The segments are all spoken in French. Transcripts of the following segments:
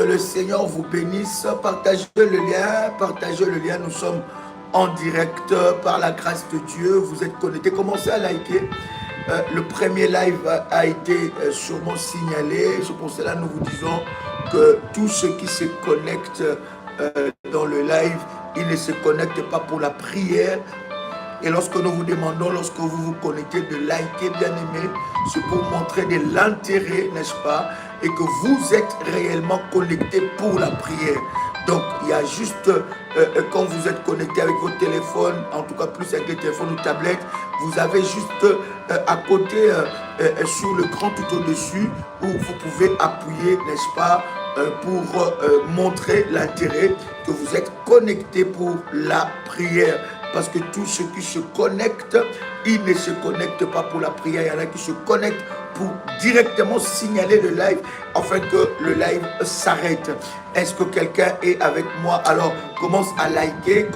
Que le Seigneur vous bénisse. Partagez le lien. Partagez le lien. Nous sommes en direct par la grâce de Dieu. Vous êtes connectés. Commencez à liker. Le premier live a été sûrement signalé. C'est pour cela que nous vous disons que tous ceux qui se connectent dans le live, ils ne se connectent pas pour la prière. Et lorsque nous vous demandons, lorsque vous vous connectez, de liker, bien aimé, c'est pour montrer de l'intérêt, n'est-ce pas? Et que vous êtes réellement connectés pour la prière. Donc, il y a juste, quand vous êtes connecté avec votre téléphone, en tout cas plus avec les téléphones ou tablettes, vous avez juste à côté, sur le grand tout au-dessus, où vous pouvez appuyer, n'est-ce pas, pour montrer l'intérêt que vous êtes connecté pour la prière. Parce que tous ceux qui se connectent, ils ne se connectent pas pour la prière. Il y en a qui se connectent pour directement signaler le live afin que le live s'arrête. Est-ce que quelqu'un est avec moi? Alors, commence à liker,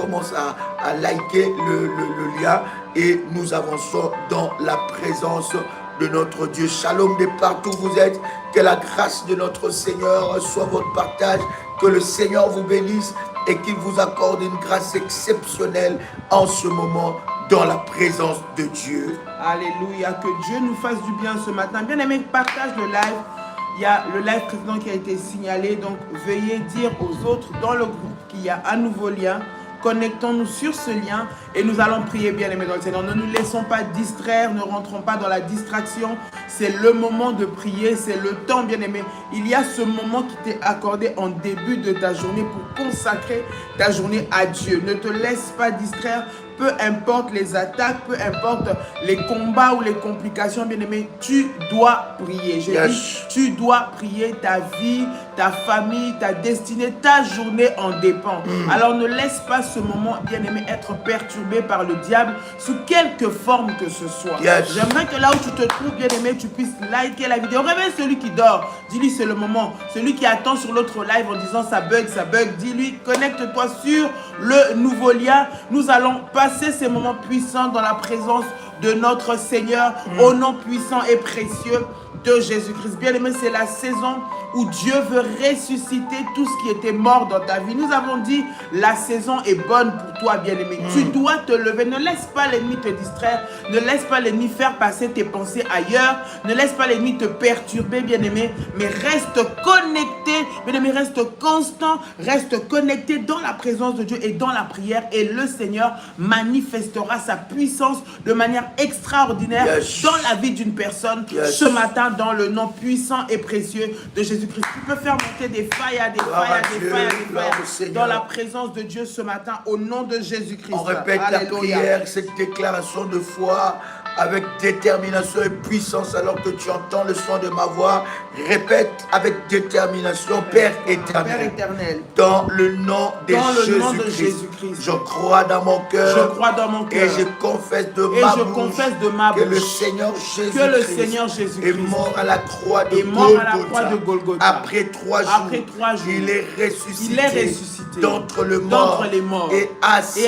liker le lien et nous avançons dans la présence de notre Dieu. Shalom de partout où vous êtes. Que la grâce de notre Seigneur soit votre partage. Que le Seigneur vous bénisse et qu'il vous accorde une grâce exceptionnelle en ce moment dans la présence de Dieu. Alléluia, que Dieu nous fasse du bien ce matin. Bien aimé, partage le live. Il y a le live précédent qui a été signalé, donc veuillez dire aux autres dans le groupe qu'il y a un nouveau lien. Connectons-nous sur ce lien et nous allons prier, bien aimés dans le Seigneur. Ne nous laissons pas distraire, ne rentrons pas dans la distraction. C'est le moment de prier, c'est le temps, bien aimé. Il y a ce moment qui t'est accordé en début de ta journée pour consacrer ta journée à Dieu. Ne te laisse pas distraire. Peu importe les attaques, peu importe les combats ou les complications, bien aimé, tu dois prier. J'ai dit, tu dois prier. Ta vie, ta famille, ta destinée, ta journée en dépend. Alors ne laisse pas ce moment, bien aimé, être perturbé par le diable sous quelque forme que ce soit. J'aimerais que là où tu te trouves, bien aimé, tu puisses liker la vidéo. Réveille celui qui dort. Dis-lui c'est le moment. Celui qui attend sur l'autre live en disant ça bug. Dis-lui connecte-toi sur le nouveau lien. Nous allons passer ces moments puissants dans la présence de notre Seigneur au nom puissant et précieux de Jésus-Christ. Bien aimé, c'est la saison où Dieu veut ressusciter tout ce qui était mort dans ta vie. Nous avons dit, la saison est bonne pour toi, bien aimé. Tu dois te lever. Ne laisse pas l'ennemi te distraire. Ne laisse pas l'ennemi faire passer tes pensées ailleurs. Ne laisse pas l'ennemi te perturber, bien aimé. Mais reste connecté, bien aimé, reste constant. Reste connecté dans la présence de Dieu et dans la prière. Et le Seigneur manifestera sa puissance de manière extraordinaire dans la vie d'une personne ce matin, dans le nom puissant et précieux de Jésus-Christ. Tu peux faire monter des failles, dans la présence de Dieu ce matin au nom de Jésus-Christ. On répète la prière, cette déclaration de foi avec détermination et puissance alors que tu entends le son de ma voix. Répète avec détermination, Père éternel, dans le nom de Jésus-Christ. Je crois dans mon cœur et je confesse de ma bouche que le Seigneur Jésus-Christ est mort à la croix de Golgotha. Après 3 jours, il est ressuscité d'entre les morts et assis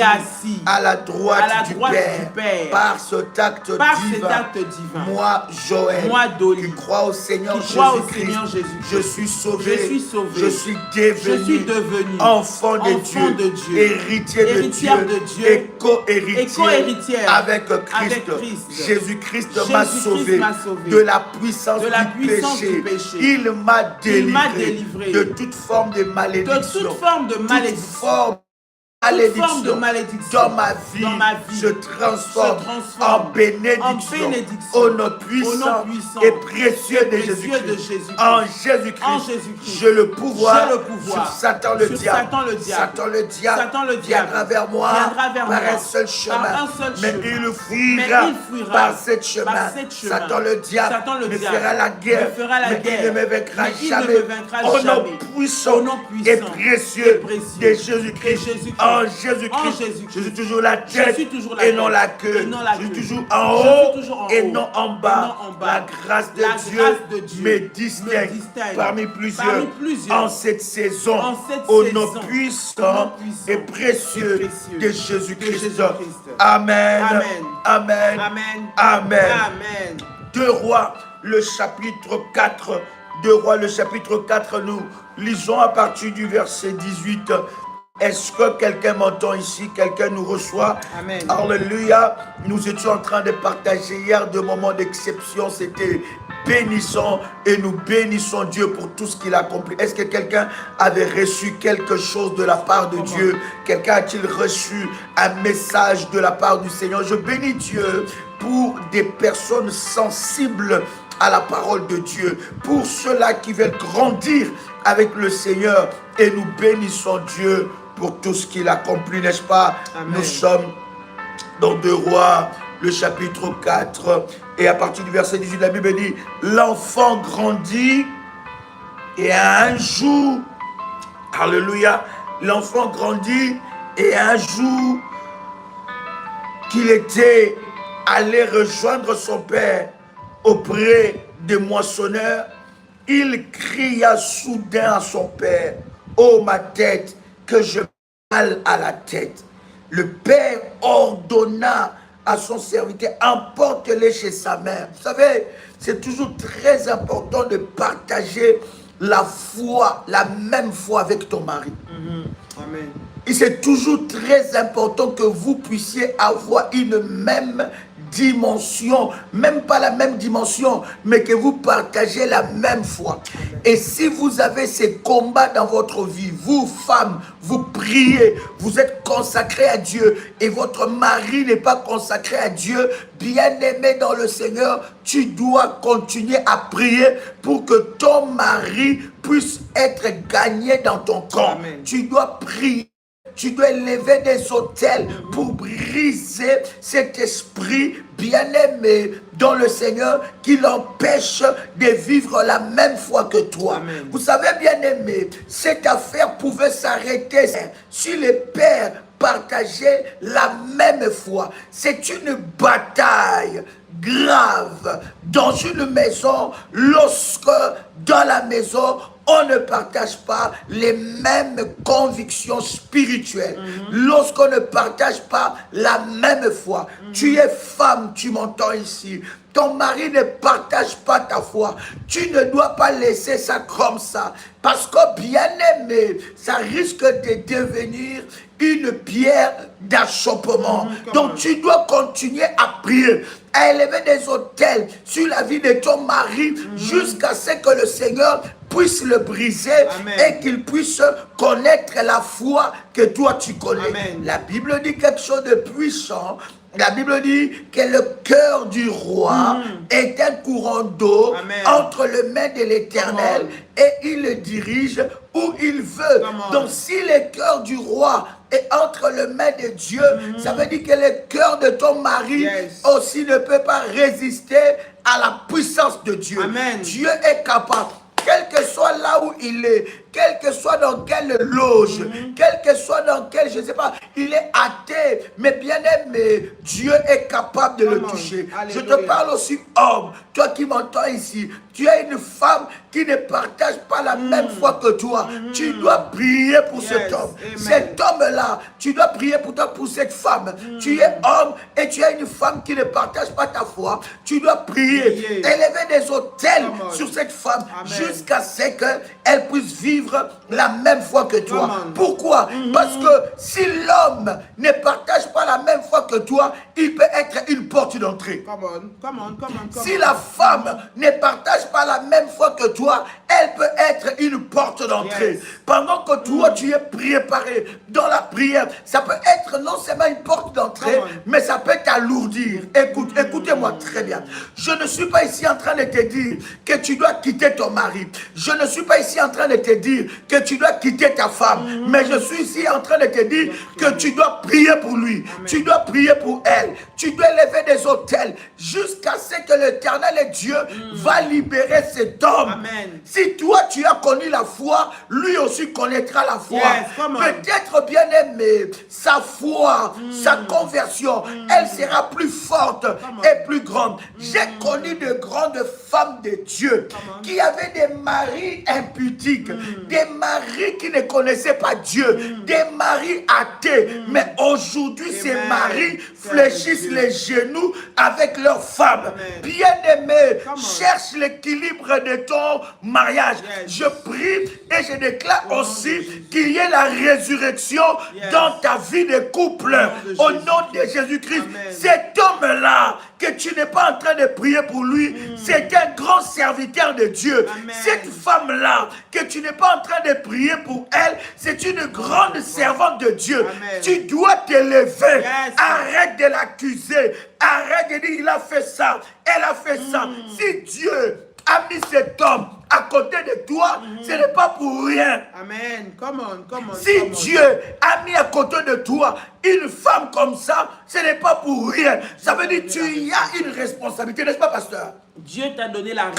à la droite du Père. Par cet acte divin, moi, Joël, qui crois au Seigneur Jésus-Christ, je suis sauvé, je suis devenu enfant de Dieu, héritier de Dieu et co-héritier avec Christ. Jésus-Christ m'a sauvé de la puissance du péché. Il m'a délivré de toute forme de malédiction. Dans ma vie se transforme en bénédiction au nom puissant et précieux de Jésus-Christ. En Jésus-Christ, j'ai le pouvoir sur Satan le diable. Satan le diable viendra vers moi par un seul chemin, mais il fuira par ce chemin. Satan le diable me fera la guerre, mais il ne me vaincra jamais. Au nom puissant et précieux de Jésus-Christ. En Jésus-Christ, je suis toujours la tête et non la queue. Je suis toujours en haut et non en bas. La grâce de Dieu me distingue parmi plusieurs en cette saison au nom puissant et précieux de Jésus-Christ. Amen. Amen. Amen. 2 Rois, le chapitre 4, 2 Rois, le chapitre 4, nous lisons à partir du verset 18. Est-ce que quelqu'un m'entend ici? Quelqu'un nous reçoit? Amen. Alléluia. Nous étions en train de partager hier de moments d'exception. C'était bénissant et nous bénissons Dieu pour tout ce qu'il a accompli. Est-ce que quelqu'un avait reçu quelque chose de la part de Dieu? Quelqu'un a-t-il reçu un message de la part du Seigneur? Je bénis Dieu pour des personnes sensibles à la parole de Dieu, pour ceux-là qui veulent grandir avec le Seigneur, et nous bénissons Dieu pour tout ce qu'il accomplit, n'est-ce pas? Amen. Nous sommes dans 2 Rois, le chapitre 4, et à partir du verset 18, la Bible dit, l'enfant grandit, et un jour, alléluia, l'enfant grandit, et un jour, qu'il était allé rejoindre son père auprès des moissonneurs, il cria soudain à son père, « Oh ma tête, que je mal à la tête !» Le père ordonna à son serviteur, « Emporte-les chez sa mère. » Vous savez, c'est toujours très important de partager la foi, la même foi avec ton mari. Amen. Et c'est toujours très important que vous puissiez avoir une même dimension, même pas la même dimension, mais que vous partagez la même foi. Et si vous avez ces combats dans votre vie, vous femmes, vous priez, vous êtes consacrés à Dieu et votre mari n'est pas consacré à Dieu, bien-aimé dans le Seigneur, tu dois continuer à prier pour que ton mari puisse être gagné dans ton camp. Amen. Tu dois prier. Tu dois élever des autels pour briser cet esprit bien-aimé dans le Seigneur qui l'empêche de vivre la même foi que toi. Amen. Vous savez, bien-aimé, cette affaire pouvait s'arrêter si les pères partageaient la même foi. C'est une bataille grave dans une maison lorsque dans la maison on ne partage pas les mêmes convictions spirituelles. Lorsqu'on ne partage pas la même foi. Tu es femme, tu m'entends ici. Ton mari ne partage pas ta foi. Tu ne dois pas laisser ça comme ça. Parce que bien aimé, ça risque de devenir une pierre d'achoppement. Donc tu dois continuer à prier, à élever des autels sur la vie de ton mari jusqu'à ce que le Seigneur puisse le briser. Amen. Et qu'il puisse connaître la foi que toi tu connais. Amen. La Bible dit quelque chose de puissant. La Bible dit que le cœur du roi est un courant d'eau entre les mains de l'Éternel et il le dirige où il veut. Donc si le cœur du roi est entre les mains de Dieu, ça veut dire que le cœur de ton mari aussi ne peut pas résister à la puissance de Dieu. Amen. Dieu est capable. Quel que soit là où il est, quel que soit dans quelle loge, quel que soit dans quel, je ne sais pas, il est athée, mais bien aimé, Dieu est capable de le toucher. Alléluia. Je te parle aussi, homme, toi qui m'entends ici, tu as une femme qui ne partage pas la même foi que toi. Tu dois prier pour cet homme. Amen. Cet homme-là, tu dois prier pour toi, pour cette femme. Tu es homme et tu as une femme qui ne partage pas ta foi. Tu dois prier, élever des autels sur cette femme jusqu'à ce qu'elle puisse vivre la même foi que toi. Pourquoi? Parce que si l'homme ne partage pas la même foi que toi, il peut être une porte d'entrée. Si la femme ne partage pas la même foi que toi, elle peut être une porte d'entrée. Pendant que toi tu es préparé dans la prière, ça peut être non seulement une porte d'entrée, mais ça peut t'alourdir. Écoutez-moi très bien. Je ne suis pas ici en train de te dire que tu dois quitter ton mari. Je ne suis pas ici en train de te dire que tu dois quitter ta femme. Mais je suis ici en train de te dire que tu dois prier pour lui. Amen. Tu dois prier pour elle. Tu dois lever des autels jusqu'à ce que l'Éternel et Dieu va libérer cet homme. Amen. Si toi tu as connu la foi, lui aussi connaîtra la foi. Peut-être bien aimé, sa foi, sa conversion, elle sera plus forte et plus grande. J'ai connu de grandes femmes de Dieu qui avaient des maris impudiques, des maris qui ne connaissaient pas Dieu, des maris athées. Mais aujourd'hui, ces maris fléchissent les genoux avec leurs femmes. Bien-aimé, cherche l'équilibre de ton mariage. mariage. Je prie et je déclare aussi qu'il y ait la résurrection dans ta vie de couple. Au nom de Jésus-Christ, cet homme-là, que tu n'es pas en train de prier pour lui, c'est un grand serviteur de Dieu. Cette femme-là, que tu n'es pas en train de prier pour elle, c'est une grande servante de Dieu. Tu dois te lever. Arrête de l'accuser. Arrête de dire, il a fait ça, elle a fait ça. Si Dieu a mis cet homme à côté de toi, ce n'est pas pour rien. Amen. Come on. Si Dieu a mis à côté de toi une femme comme ça, ce n'est pas pour rien. Ça veut dire que tu as une responsabilité, n'est-ce pas, pasteur? Dieu t'a donné la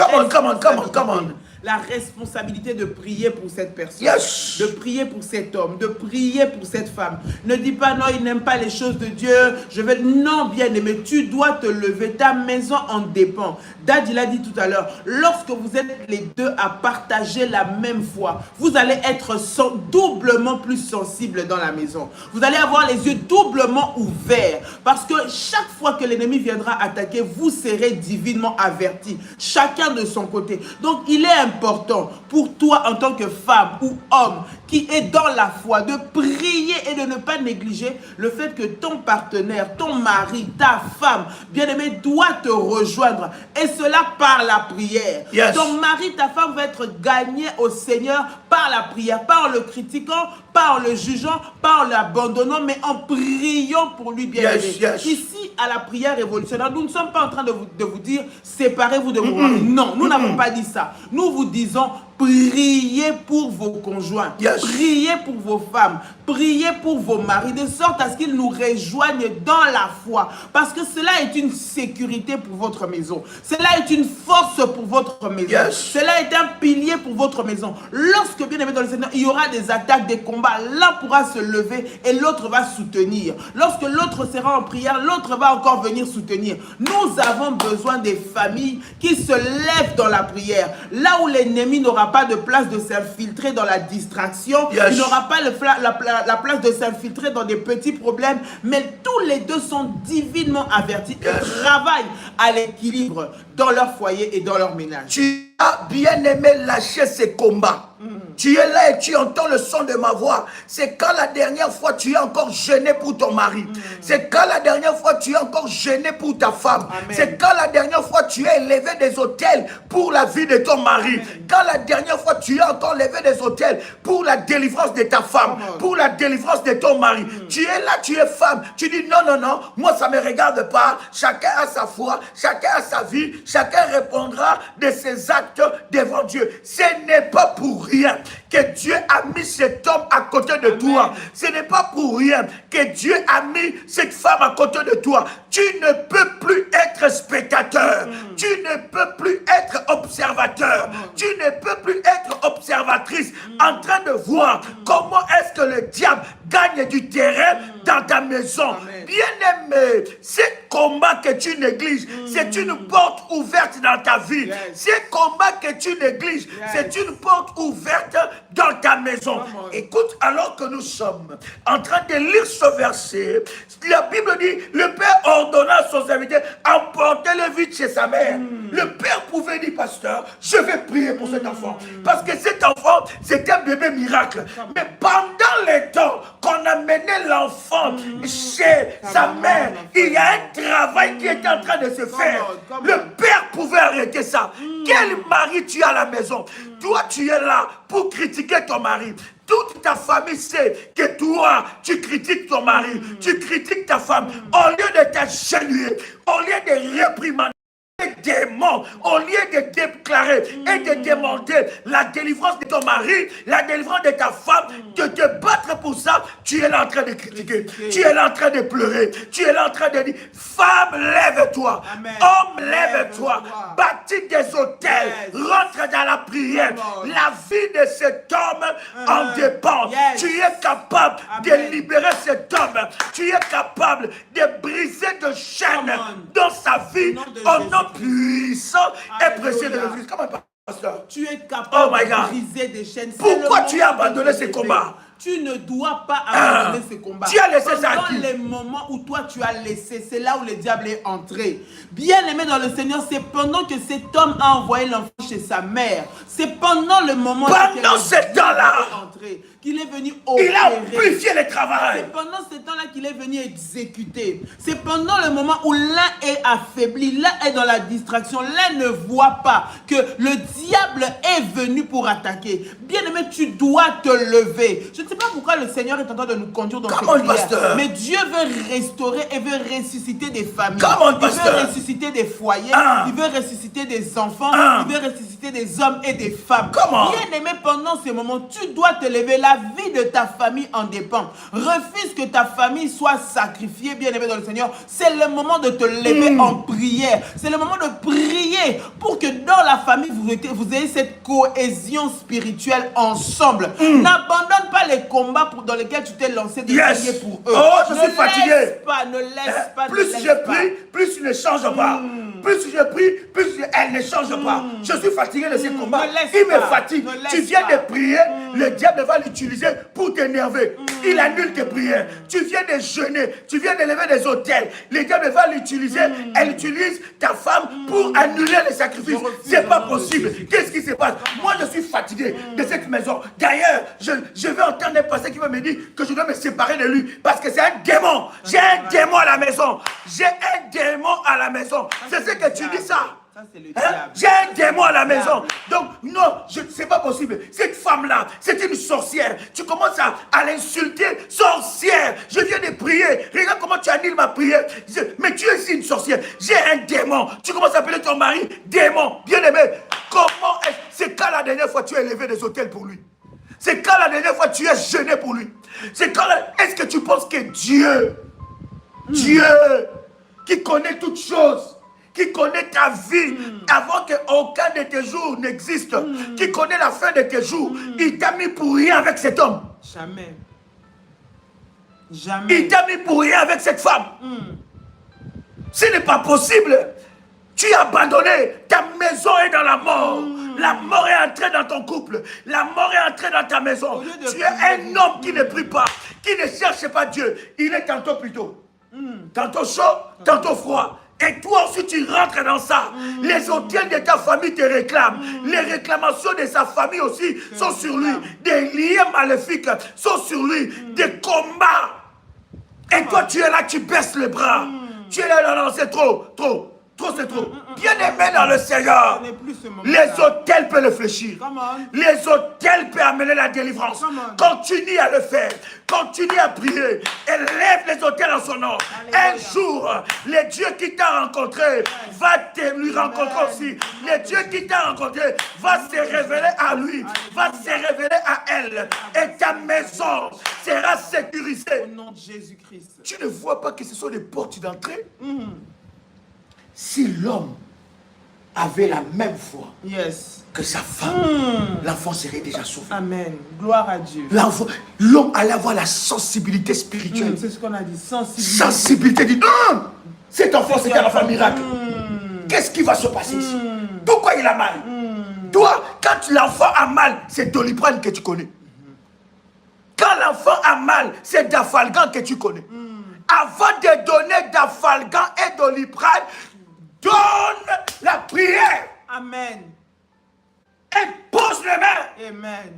la responsabilité de prier pour cette personne, de prier pour cet homme, de prier pour cette femme. Ne dis pas non, il n'aime pas les choses de Dieu. Non, bien aimé, tu dois te lever. Ta maison en dépend. Dad, il a dit tout à l'heure, lorsque vous êtes les deux à partager la même foi, vous allez être doublement plus sensible dans la maison. Vous allez avoir les yeux doublement ouverts, parce que chaque fois que l'ennemi viendra attaquer, vous serez divinement avertis, chacun de son côté. Donc il est important pour toi en tant que femme ou homme qui est dans la foi de prier et de ne pas négliger le fait que ton partenaire, ton mari, ta femme, bien-aimé, doit te rejoindre, et cela par la prière. Ton mari, ta femme va être gagné au Seigneur par la prière, pas en le critiquant, pas en le jugeant, pas en l'abandonnant, mais en priant pour lui, bien-aimé. Ici, à la prière révolutionnaire, nous ne sommes pas en train de vous dire séparez-vous de vos maris. Non, nous n'avons pas dit ça. Nous vous disons priez pour vos conjoints, priez pour vos femmes, priez pour vos maris, de sorte à ce qu'ils nous rejoignent dans la foi. Parce que cela est une sécurité pour votre maison. Cela est une force pour votre maison. Cela est un pilier pour votre maison. Lorsque, bien aimé dans le Seigneur, il y aura des attaques, des combats, l'un pourra se lever et l'autre va soutenir. Lorsque l'autre sera en prière, l'autre va encore venir soutenir. Nous avons besoin des familles qui se lèvent dans la prière. Là où l'ennemi n'aura pas de place de s'infiltrer dans la distraction, il n'aura pas la place de s'infiltrer dans des petits problèmes, mais tous les deux sont divinement avertis et travaillent à l'équilibre dans leur foyer et dans leur ménage. Tu as bien aimé lâcher ces combats. Tu es là et tu entends le son de ma voix. C'est quand la dernière fois tu es encore gêné pour ton mari. C'est quand la dernière fois tu es encore gêné pour ta femme. C'est quand la dernière fois tu es élevé des autels pour la vie de ton mari. Quand la dernière fois tu es encore levé des autels pour la délivrance de ta femme, pour la délivrance de ton mari. Tu es là, tu es femme. Tu dis non, moi ça ne me regarde pas. Chacun a sa foi, chacun a sa vie, chacun répondra de ses actes devant Dieu. Ce n'est pas pour rien que Dieu a mis cet homme à côté de toi. Ce n'est pas pour rien que Dieu a mis cette femme à côté de toi. Tu ne peux plus être spectateur. Tu ne peux plus être observateur. Tu ne peux plus être observatrice en train de voir comment est-ce que le diable gagne du terrain dans ta maison. Bien-aimé, ce combat que tu négliges, c'est une porte ouverte dans ta vie. Ce combat que tu négliges, c'est une porte ouverte dans ta maison. Écoute, alors que nous sommes en train de lire ce verset, la Bible dit, le Père ordonna à son serviteur, emportez-le vite chez sa mère. Le Père pouvait dire, pasteur, je vais prier pour cet enfant. Parce que cet enfant, c'est un bébé miracle. Mais pendant le temps qu'on a mené l'enfant chez sa mère, il y a un travail qui est en train de se faire. Le Père pouvait arrêter ça. Quel mari tu as à la maison? Toi, tu es là pour critiquer ton mari. Toute ta famille sait que toi, tu critiques ton mari, tu critiques ta femme. Au lieu de t'agenouiller, au lieu de réprimander les démons, au lieu de déclarer et de demander la délivrance de ton mari, la délivrance de ta femme, de te battre pour ça, tu es là en train de critiquer, tu es là en train de pleurer, tu es là en train de dire, femme, lève-toi, homme, lève-toi, bâtis des hôtels, rentre dans la prière. La vie de cet homme en dépend. Tu es capable de libérer cet homme, tu es capable de briser de chaînes dans sa vie au nom puissant et précieux de l'Église. Comment, pasteur? Tu es capable de briser des chaînes. Pourquoi tu as abandonné ces combats? tu ne dois pas abandonner ce combat. Tu as laissé ça à Dans qui? les moments où toi tu as laissé, c'est là où le diable est entré. Bien aimé dans le Seigneur, c'est pendant que cet homme a envoyé l'enfant chez sa mère. C'est pendant le moment Pendant ce temps-là, qu'il est venu il a opérer. amplifié le travail. C'est pendant ce temps-là qu'il est venu exécuter. C'est pendant le moment où l'un est affaibli, l'un est dans la distraction, l'un ne voit pas que le diable est venu pour attaquer. Bien aimé, tu dois te lever. Je ne sais pas pourquoi le Seigneur est en train de nous conduire dans cette prière. Mais Dieu veut restaurer et veut ressusciter des familles. Il veut ressusciter des foyers. Il veut ressusciter des enfants. Il veut ressusciter des hommes et des femmes. Bien aimé, pendant ce moment, tu dois te lever. La vie de ta famille en dépend. Refuse que ta famille soit sacrifiée, bien aimé dans le Seigneur. C'est le moment de te lever en prière. C'est le moment de prier pour que dans la famille, vous ayez cette cohésion spirituelle ensemble. N'abandonne pas les combats dans lesquels tu t'es lancé de prier pour eux. Oh, je suis fatigué. Ne laisse pas. Plus je prie, plus il ne change pas. Plus je prie, plus elle ne change pas. Je suis fatigué de ces combats. Il me fatigue. Tu viens de prier, le diable va l'utiliser pour t'énerver. Il annule tes prières. Tu viens de jeûner, tu viens de lever des autels. Le diable va l'utiliser. Elle utilise ta femme pour annuler les sacrifices. C'est pas possible. Qu'est-ce qui se passe? Moi, je suis fatigué de cette maison. D'ailleurs, je vais entendre un pasteur qui va me dire que je dois me séparer de lui parce que c'est un démon. J'ai un démon à la maison. J'ai un démon à la maison. C'est ce que tu dis ça. J'ai un démon à la maison. Donc, non, c'est pas possible. Cette femme-là, c'est une sorcière. Tu commences à l'insulter. Sorcière. Je viens de prier. Regarde comment tu annules ma prière. Mais tu es aussi une sorcière. J'ai un démon. Tu commences à appeler ton mari démon. Bien aimé. Comment c'est quand la dernière fois tu as élevé des hôtels pour lui? C'est quand la dernière fois tu as jeûné pour lui? C'est quand est-ce que tu penses que Dieu, qui connaît toutes choses, qui connaît ta vie avant qu'aucun de tes jours n'existe, qui connaît la fin de tes jours, il t'a mis pour rien avec cet homme. Jamais. Jamais. Il t'a mis pour rien avec cette femme. Ce n'est pas possible. Tu es abandonné. Ta maison est dans la mort. La mort est entrée dans ton couple. La mort est entrée dans ta maison. Tu es un homme qui ne prie pas, qui ne cherche pas Dieu. Il est tantôt plutôt. Tantôt chaud, tantôt froid. Et toi aussi tu rentres dans ça. Les hôtels de ta famille te réclament. Les réclamations de sa famille aussi sont sur lui. Des liens maléfiques sont sur lui. Des combats. Et toi tu es là, tu baisses les bras. Tu es là, non, c'est trop, trop. Trop, c'est trop. Bien aimé dans le Seigneur. Les hôtels peuvent le fléchir. Les hôtels peuvent amener la délivrance. Continue à le faire. Continue à prier. Élève les hôtels en son nom. Un jour, le Dieu qui t'a rencontré va lui rencontrer aussi. Le Dieu qui t'a rencontré va se révéler à lui. Va se révéler à elle. Et ta maison sera sécurisée. Au nom de Jésus-Christ. Tu ne vois pas que ce sont des portes d'entrée? Si l'homme avait la même foi que sa femme, l'enfant serait déjà sauvé. Amen. Gloire à Dieu. L'homme allait avoir la sensibilité spirituelle. C'est ce qu'on a dit. Sensibilité. Dit, cet enfant, c'est un enfant miracle. Qu'est-ce qui va se passer ici? Pourquoi il a mal? Toi, quand l'enfant a mal, c'est Doliprane que tu connais. Quand l'enfant a mal, c'est Dafalgan que tu connais. Avant de donner Dafalgan et Doliprane, donne la prière. Amen. Et pose les mains. Amen.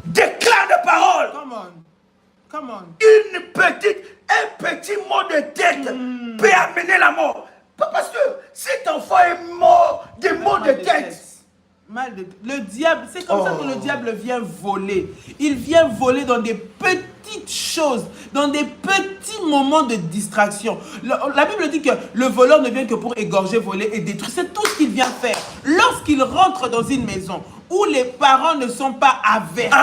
Déclare de parole. Come on. Un petit mot de tête peut amener la mort. Parce que cet enfant est mort des mots de tête. Le diable, c'est comme ça que le diable vient voler. Il vient voler dans des petites choses, dans des petits moments de distraction. La Bible dit que le voleur ne vient que pour égorger, voler et détruire. C'est tout ce qu'il vient faire. Lorsqu'il rentre dans une maison où les parents ne sont pas avertis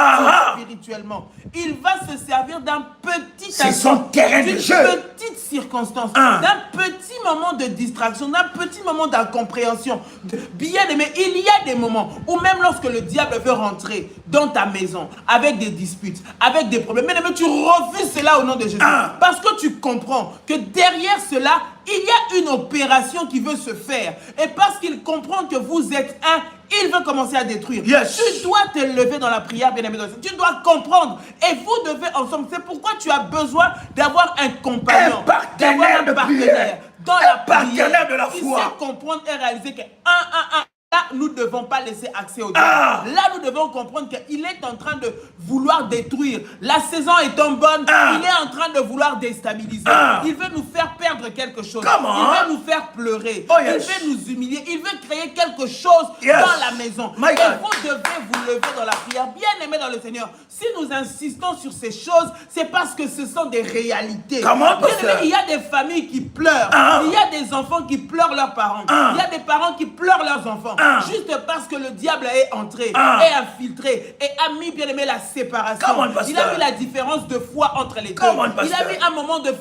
spirituellement, il va se servir d'un petit c'est son terrain de jeu. D'une petite circonstance, d'un petit moment de distraction, d'un petit moment d'incompréhension. Bien aimé, il y a des moments où même lorsque le diable veut rentrer dans ta maison avec des disputes, avec des problèmes, mais tu refuses cela au nom de Jésus. Parce que tu comprends que derrière cela, il y a une opération qui veut se faire. Et parce qu'il comprend que vous êtes un, il veut commencer à détruire. Yes. Tu dois te lever dans la prière, bien-aimé. Tu dois comprendre. Et vous devez ensemble. C'est pourquoi tu as besoin d'avoir un compagnon. Un partenaire de prière. Dans la partenaire de la qui foi. sait comprendre et réaliser que là, nous ne devons pas laisser accès au diable. Là, nous devons comprendre qu'il est en train de vouloir détruire. La saison étant bonne, il est en train de vouloir déstabiliser. Il veut nous faire perdre quelque chose. Comment? Il veut nous faire pleurer. Oh, yes. Il veut nous humilier. Il veut créer quelque chose Yes. dans la maison. My Et God. vous devez vous lever dans la prière, bien aimé dans le Seigneur. Si nous insistons sur ces choses, c'est parce que ce sont des réalités. Comment, Bien pasteur? aimé, il y a des familles qui pleurent. Il y a des enfants qui pleurent leurs parents. Il y a des parents qui pleurent leurs enfants. Juste parce que le diable est entré, est infiltré et a mis, bien aimé, la séparation. Il a mis la différence de foi entre les deux. Il a mis un moment de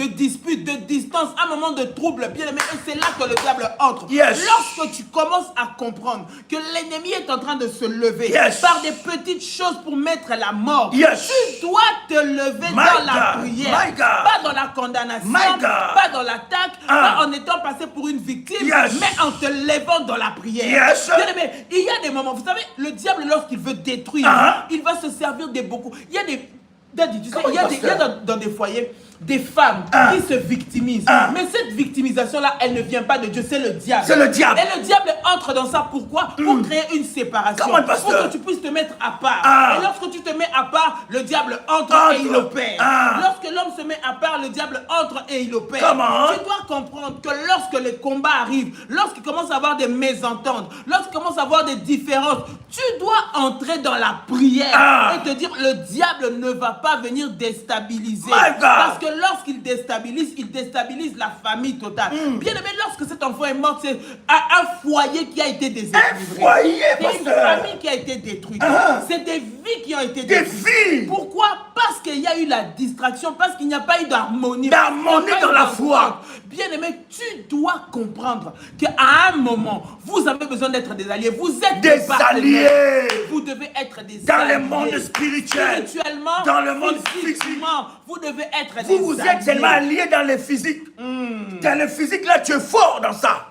dispute, de distance, un moment de trouble, bien aimé. Et c'est là que le diable entre. Yes. Lorsque tu commences à comprendre que l'ennemi est en train de se lever Yes. par des petites choses pour mettre la mort, Yes. tu dois te lever My dans la God. prière. My God. Pas dans la condamnation, My God. pas dans l'attaque, pas en étant passé pour une victime, Yes. mais en te levant dans la prière. Yes. Bien aimé, il y a des moments, vous savez, le diable, lorsqu'il veut détruire, il va se servir de beaucoup. Il y a des... Daddy, tu sais, il y a dans des foyers des femmes qui se victimisent. Mais cette victimisation-là, elle ne vient pas de Dieu, c'est le diable. C'est le diable. Et le diable entre dans ça. Pourquoi? Pour créer une séparation. Comment, pasteur? Pour que tu puisses te mettre à part. Et lorsque tu te mets à part, le diable entre et il opère. Lorsque l'homme se met à part, le diable entre et il opère. Comment? Tu dois comprendre que lorsque les combats arrivent, lorsqu'il commence à avoir des mésententes, lorsqu'il commence à avoir des différences, tu dois entrer dans la prière et te dire, le diable ne va pas venir déstabiliser. Parce que lorsqu'il déstabilise la famille totale. Bien aimé, lorsque cet enfant est mort, c'est un foyer qui a été déséquilibré. Un foyer, c'est une pasteur. famille qui a été détruite. C'est des vies qui ont été Des détruites. vies. Pourquoi? Parce qu'il y a eu la distraction, parce qu'il n'y a pas eu d'harmonie. D'harmonie dans la foi. Bien aimé, tu dois comprendre qu'à un moment, vous avez besoin d'être des alliés. Vous êtes Des partenaires. alliés. Vous devez être des Dans alliés. le monde spirituel. Spirituellement, Dans le monde physiquement, vous devez être des Vous alliés. êtes seulement alliés dans le physique. Dans le physique, là, tu es fort dans ça.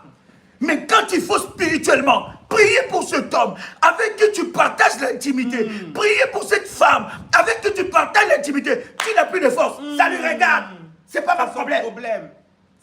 Mais quand il faut spirituellement, prier pour cet homme avec qui tu partages l'intimité. Prier pour cette femme avec qui tu partages l'intimité. Tu n'as plus de force. Ça lui regarde. C'est pas mon problème.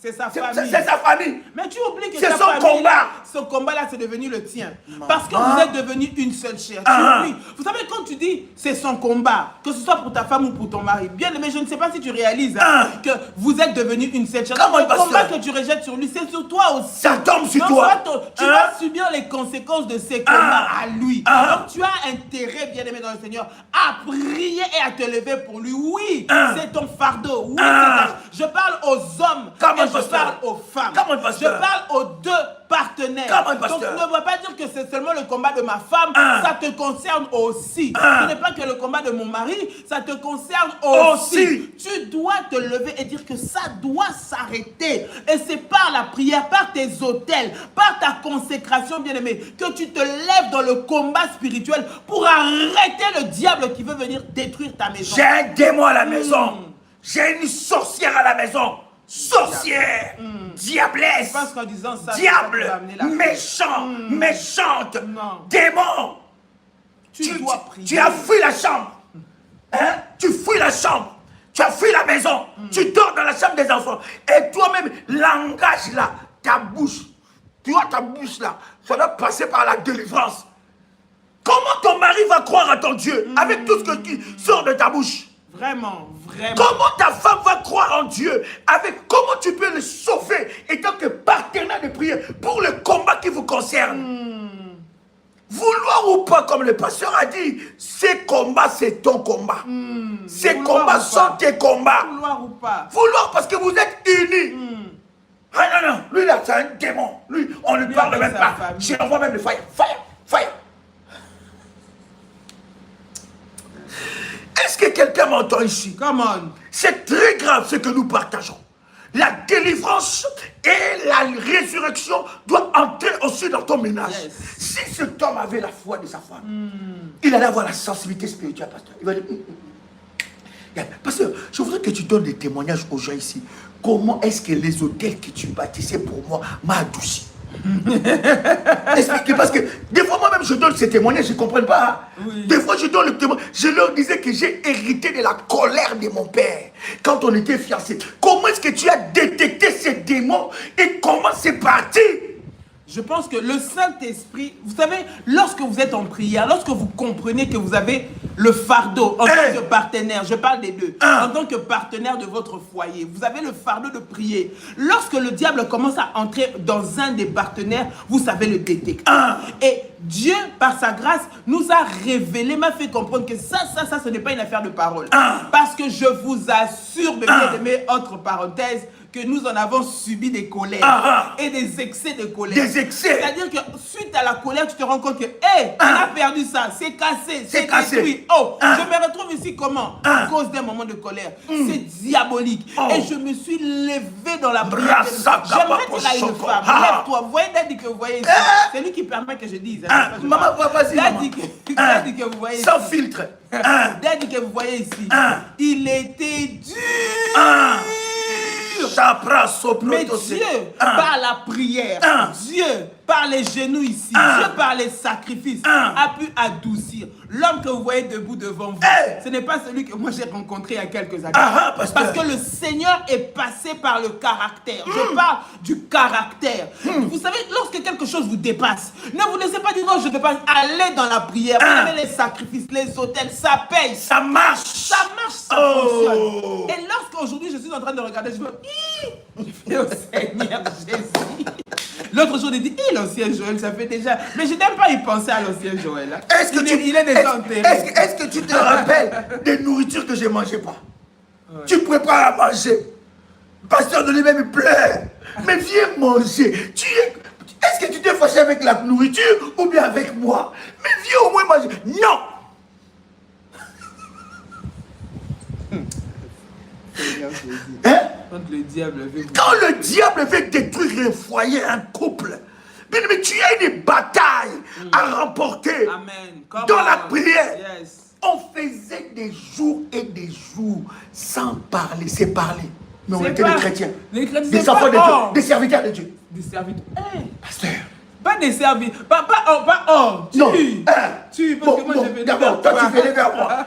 C'est sa famille. C'est sa famille. Mais tu oublies que C'est sa son famille, combat. Ce combat-là, c'est devenu le tien. Parce que vous êtes devenus une seule chair. Tu oublies. Vous savez, quand tu dis c'est son combat, que ce soit pour ta femme ou pour ton mari, bien aimé, je ne sais pas si tu réalises que vous êtes devenus une seule chair. Comment, Le combat pasteur? que tu rejettes sur lui, c'est sur toi aussi. Ça tombe sur Donc, toi. tu vas subir les conséquences de ces combats à lui. Donc tu as intérêt, bien aimé dans le Seigneur, à prier et à te lever pour lui. Oui, c'est ton fardeau. Oui, je parle aux hommes Comment, et je pasteur? parle aux femmes. Comment, Je pasteur? parle aux deux partenaires. Comment, Donc pasteur? ne va pas dire que c'est seulement le combat de ma femme, ça te concerne aussi. Ce n'est pas que le combat de mon mari, ça te concerne aussi. Tu dois te lever et dire que ça doit s'arrêter. Et c'est par la prière, par tes autels, par ta consécration, bien-aimé, que tu te lèves dans le combat spirituel pour arrêter le diable qui veut venir détruire ta maison. J'ai un démon à la maison. J'ai une sorcière à la maison. Sorcière, diablesse, Je pense qu'en disant ça, diable, ça va amener la paix. méchant, méchante, Non. démon. Tu dois prier. Tu as fui la chambre. Hein? Tu fuis la chambre. Tu as fui la maison. Tu dors dans la chambre des enfants. Et toi-même, l'engage là, ta bouche. Tu vois ta bouche là, ça doit passer par la délivrance. Comment ton mari va croire à ton Dieu avec tout ce qui sort de ta bouche? Vraiment, vraiment. Comment ta femme va croire en Dieu avec comment tu peux le sauver étant que partenaire de prière pour le combat qui vous concerne? Vouloir ou pas, comme le pasteur a dit, ces combats, c'est ton combat. Ces combats sont tes combats. Vouloir ou pas. Vouloir parce que vous êtes unis. Ah non, non, lui là, c'est un démon. Lui, on ne lui parle avec même sa pas. famille. Je l'envoie même le fire. Fire, fire. Est-ce que quelqu'un m'entend ici? Come on. C'est très grave ce que nous partageons. La délivrance et la résurrection doivent entrer aussi dans ton ménage. Yes. Si cet homme avait la foi de sa femme, il allait avoir la sensibilité spirituelle, pasteur. Il va dire, pasteur, je voudrais que tu donnes des témoignages aux gens ici. Comment est-ce que les hôtels que tu bâtissais pour moi m'ont adouci? Expliquez, parce que des fois moi-même je donne ces témoignages, je ne comprends pas. Hein. Oui. Des fois, je donne le témoignage. Je leur disais que j'ai hérité de la colère de mon père quand on était fiancés. Comment est-ce que tu as détecté ces démons et comment c'est parti? Je pense que le Saint-Esprit, vous savez, lorsque vous êtes en prière, lorsque vous comprenez que vous avez le fardeau en tant que partenaire, je parle des deux, en tant que partenaire de votre foyer, vous avez le fardeau de prier. Lorsque le diable commence à entrer dans un des partenaires, vous savez le détecter. Et Dieu, par sa grâce, nous a révélé, m'a fait comprendre que ça, ce n'est pas une affaire de parole. Parce que je vous assure, mes bien-aimés, entre parenthèses, que nous en avons subi des colères et des excès de colère. Des excès. C'est-à-dire que suite à la colère, tu te rends compte que, hé, on a perdu ça, c'est cassé, c'est détruit. Oh, je me retrouve ici comment? À cause d'un moment de colère. C'est diabolique. Et je me suis levé dans la prière. J'aimerais dire à une femme, lève-toi. Vous voyez Daddy que vous voyez ici? C'est lui qui permet que je dise. Maman, vas-y. Daddy que vous voyez ici. Sans filtre. Daddy que vous voyez ici. Il était dur. Mais Dieu, par la prière, Dieu, par les genoux ici, Dieu, par les sacrifices, a pu adoucir. L'homme que vous voyez debout devant vous, ce n'est pas celui que moi j'ai rencontré il y a quelques années. Parce que le Seigneur est passé par le caractère. Je parle du caractère. Vous savez, lorsque quelque chose vous dépasse, ne vous laissez pas dire non, je ne peux pas aller dans la prière. Vous avez les sacrifices, les autels, ça paye. Ça marche. Ça marche, ça fonctionne. Et lorsqu'aujourd'hui je suis en train de regarder, je me dis, je fais au Seigneur Jésus. L'autre jour, il dit, l'ancien Joël, ça fait déjà. Mais je n'aime pas y penser à l'ancien Joël. Hein. Il est déjà enterré. Est-ce que tu te rappelles des nourritures que je ne mangeais pas? Tu prépares à manger. Le pasteur de lui-même, il pleure. Mais viens manger. Est-ce que tu t'es fâché avec la nourriture ou bien avec moi? Mais viens au moins manger. Non. Hein? Quand le diable veut détruire un foyer, un couple, mais tu as une bataille à remporter. Amen. Dans la prière. Yes. On faisait des jours et des jours sans parler, c'est parler. Mais on était des chrétiens, des enfants de Dieu, des serviteurs de Dieu. Des serviteurs. Pasteur. Pas des serviteurs. Pas tu. Non. Tu, parce que moi je vais d'abord, toi tu venais vers moi.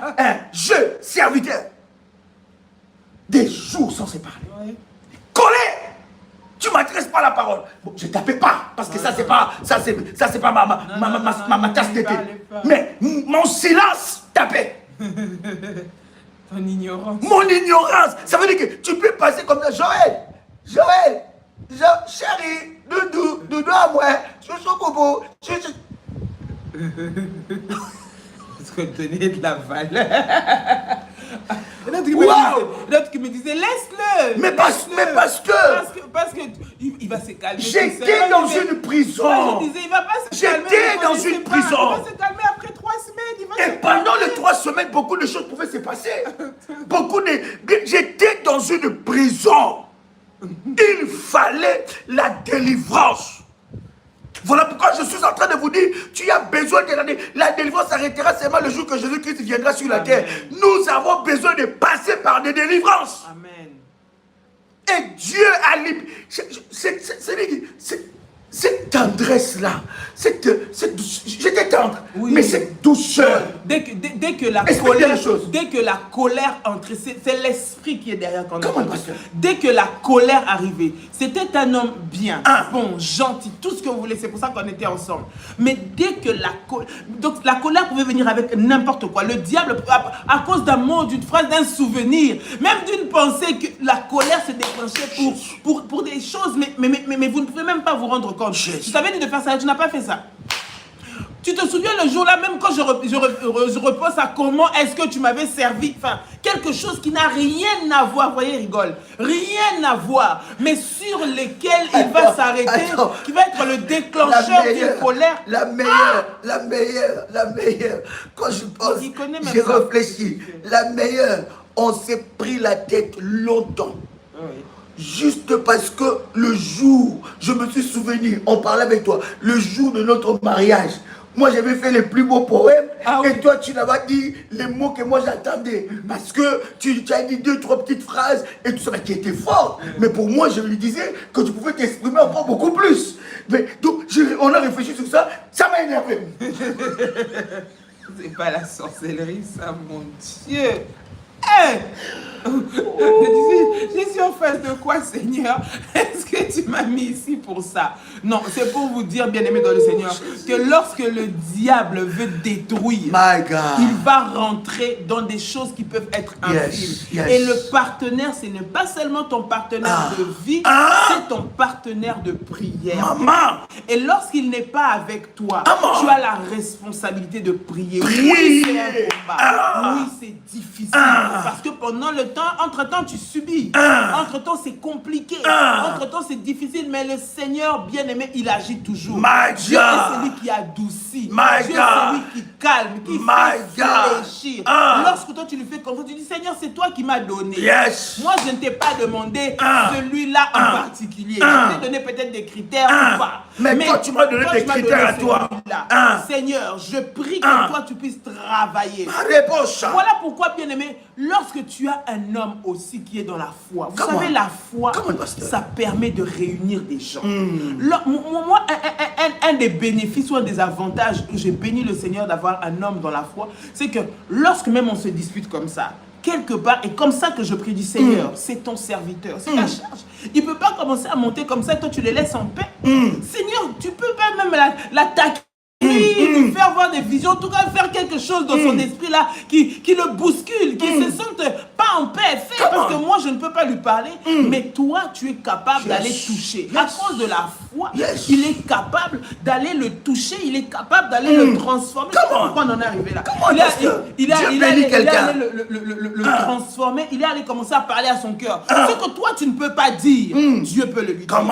Je, serviteur. Des jours sans se parler. Ouais. Colère. Tu ne m'adresses pas la parole. Bon, je ne tapais pas, parce que ça, c'est pas, ma tasse d'été. Mais mon silence tapait. Ton ignorance. Mon ignorance. Ça veut dire que tu peux passer comme ça. Joël, chérie, doudou à moi, chouchou bobo, chouchou. Parce qu'on tenait de la valeur. L'autre qui me disait, laisse-le. Mais parce que il va se calmer. J'étais dans une prison. Je disais, il va pas se calmer. J'étais dans une prison. Il va se calmer après 3 semaines. Et pendant les 3 semaines, beaucoup de choses pouvaient se passer. J'étais dans une prison. Il fallait la délivrance. Voilà pourquoi je suis en train de vous dire, tu as besoin de la délivrance s'arrêtera seulement le jour que Jésus-Christ viendra sur la terre. Nous avons besoin de passer par des délivrances. Amen. Et Dieu a libéré. Cette tendresse-là, j'étais tendre, oui. Mais cette douceur. Dès que la colère entrait, c'est l'esprit qui est derrière. Dès que la colère arrivait, c'était un homme bien, bon, gentil, tout ce que vous voulez, c'est pour ça qu'on était ensemble. Mais dès que la colère pouvait venir avec n'importe quoi. Le diable, à cause d'un mot, d'une phrase, d'un souvenir, même d'une pensée, que la colère se déclenchait pour des choses, mais vous ne pouvez même pas vous rendre compte. Je t'avais dit de faire ça, tu n'as pas fait ça. Tu te souviens le jour-là, même quand je repense à comment est-ce que tu m'avais servi, enfin, quelque chose qui n'a rien à voir, vous voyez, rigole, rien à voir, mais sur lesquels il va s'arrêter, qui va être le déclencheur d'une colère. La meilleure, quand je pense, j'ai réfléchi, la meilleure, on s'est pris la tête longtemps. Oui. Juste parce que le jour, je me suis souvenu, on parlait avec toi, le jour de notre mariage, Moi, j'avais fait les plus beaux poèmes. Ah et oui. toi, tu n'as pas dit les mots que moi j'attendais. Parce que tu as dit 2-3 petites phrases et tout ça qui était fort. Mais pour moi, je lui disais que tu pouvais t'exprimer encore beaucoup plus. Mais donc, on a réfléchi sur ça. Ça m'a énervé. C'est pas la sorcellerie, ça, mon Dieu. Hey! Je suis en face de quoi, Seigneur? Est-ce que tu m'as mis ici pour ça? Non, c'est pour vous dire, bien-aimé dans le Seigneur, que lorsque le diable veut détruire, My God. il va rentrer dans des choses qui peuvent être infimes. Yes. Et le partenaire, ce n'est pas seulement ton partenaire de vie, c'est ton partenaire de prière. Maman. Et lorsqu'il n'est pas avec toi, tu as la responsabilité de prier. Prier. Oui, c'est un combat. Oui, c'est difficile. Parce que pendant le temps, entre-temps, tu subis. Entre-temps, c'est compliqué. Entre-temps, c'est difficile. Mais le Seigneur, bien-aimé, il agit toujours. My Dieu God. est celui qui adoucit. My Dieu God. est celui qui calme, qui My fait God. réfléchir. Lorsque toi, tu lui fais confiance, tu dis, Seigneur, c'est toi qui m'as donné. Yes. Moi, je ne t'ai pas demandé celui-là en particulier. Je t'ai donné peut-être des critères ou pas. Mais toi, tu m'as donné des critères à toi. Seigneur, je prie que toi, tu puisses travailler. Réponse. Voilà pourquoi, bien-aimé, lorsque tu as un homme aussi qui est dans la foi, vous Come savez, on. la foi, Come on, pasteur. ça permet de réunir des gens. Moi, un des bénéfices ou un des avantages où j'ai béni le Seigneur d'avoir un homme dans la foi, c'est que lorsque même on se dispute comme ça, quelque part, et comme ça que je prie du Seigneur, c'est ton serviteur, c'est ta charge. Il ne peut pas commencer à monter comme ça et toi tu les laisses en paix. Seigneur, tu peux pas même l'attaquer. Lui faire voir des visions, en tout cas faire quelque chose dans son esprit là qui le bouscule, qui se sente pas en paix. Parce que moi je ne peux pas lui parler, mais toi tu es capable d'aller toucher. À cause de la foi, il est capable d'aller le toucher, il est capable d'aller le transformer. Pourquoi on en est arrivé là? Il est allé le transformer, il est allé commencer à parler à son cœur. Ce que toi tu ne peux pas dire, Dieu peut le lui dire.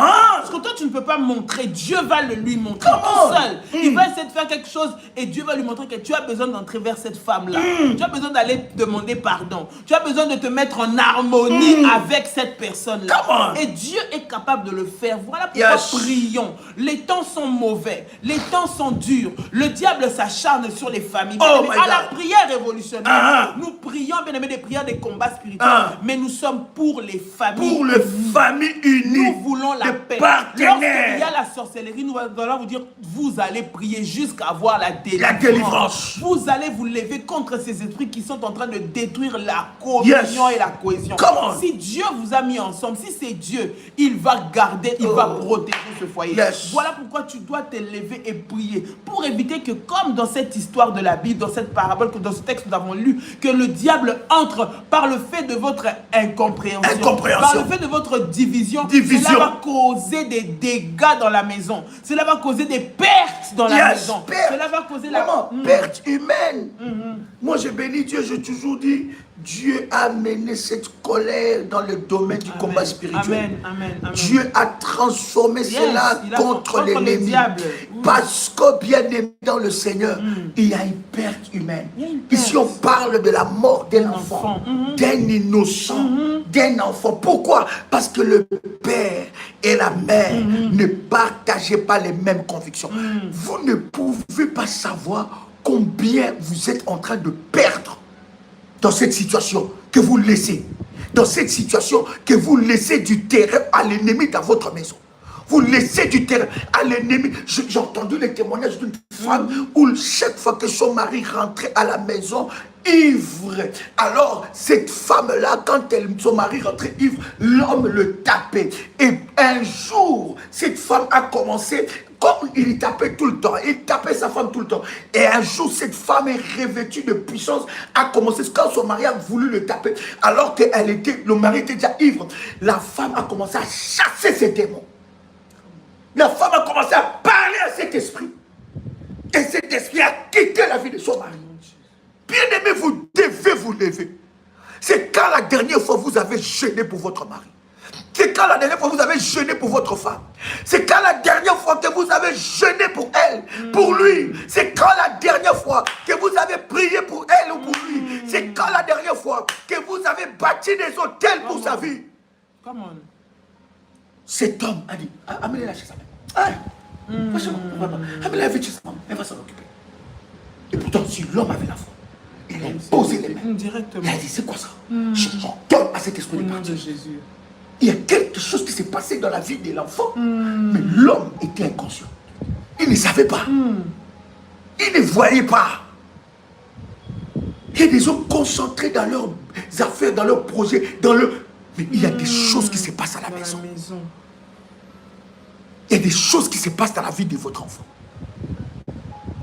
Ce que toi tu ne peux pas montrer, Dieu va le lui montrer tout seul. Il va essayer de faire quelque chose et Dieu va lui montrer que tu as besoin d'entrer vers cette femme-là. Tu as besoin d'aller demander pardon. Tu as besoin de te mettre en harmonie avec cette personne-là. Et Dieu est capable de le faire. Voilà pourquoi prions. Les temps sont mauvais. Les temps sont durs. Le diable s'acharne sur les familles. À la prière révolutionnaire, nous prions, bien aimé, des prières, des combats spirituels. Mais nous sommes pour les familles. Pour les familles unies. Nous voulons la paix. Lorsqu'il y a la sorcellerie, nous allons vous dire, vous allez prier jusqu'à avoir la délivrance. Vous allez vous lever contre ces esprits qui sont en train de détruire la communion et la cohésion. Si Dieu vous a mis ensemble, si c'est Dieu, il va garder, il va protéger ce foyer. Voilà pourquoi tu dois te lever et prier pour éviter que, comme dans cette histoire de la Bible, dans cette parabole, dans ce texte que nous avons lu, que le diable entre par le fait de votre incompréhension. Par le fait de votre division. Cela va causer des dégâts dans la maison. Cela va causer des pertes dans la maison. Cela va causer la perte humaine. Moi, j'ai béni Dieu, j'ai toujours dit, Dieu a amené cette colère dans le domaine du combat spirituel. Dieu a transformé cela contre l'ennemi. Parce que, bien aimé dans le Seigneur, il y a une perte humaine. Ici, on parle de la mort d'un enfant, d'un innocent, d'un enfant. Pourquoi? Parce que le père et la mère ne partageaient pas les mêmes convictions. Vous ne pouvez pas savoir combien vous êtes en train de perdre dans cette situation que vous laissez. Dans cette situation que vous laissez du terrain à l'ennemi dans votre maison. Vous laissez du terrain à l'ennemi. J'ai entendu les témoignages d'une femme où chaque fois que son mari rentrait à la maison ivre, alors cette femme-là, quand son mari rentrait ivre, l'homme le tapait. Et un jour, cette femme a commencé, comme il tapait tout le temps, il tapait sa femme tout le temps. Et un jour, cette femme est revêtue de puissance, a commencé, quand son mari a voulu le taper, alors que le mari était déjà ivre, la femme a commencé à chasser ses démons. La femme a commencé à parler à cet esprit. Et cet esprit a quitté la vie de son mari. Bien-aimé, vous devez vous lever. C'est quand la dernière fois vous avez jeûné pour votre mari. C'est quand la dernière fois vous avez jeûné pour votre femme. C'est quand la dernière fois que vous avez jeûné pour elle, pour lui. C'est quand la dernière fois que vous avez prié pour elle ou pour lui. C'est quand la dernière fois que vous avez bâti des hôtels pour sa vie. Cet homme a dit, amenez-la chez sa mère. Amenez-la chez sa maman. Elle va s'en occuper. Et pourtant, si l'homme avait la foi, il a posé les mains. Directement. Il a dit, c'est quoi ça? J'ordonne à cet esprit de partir. Jésus. Il y a quelque chose qui s'est passé dans la vie de l'enfant, mais l'homme était inconscient. Il ne savait pas. Il ne voyait pas. Il y a des hommes concentrés dans leurs affaires, dans leurs projets, mais il y a des choses qui se passent à la maison. Il y a des choses qui se passent dans la vie de votre enfant.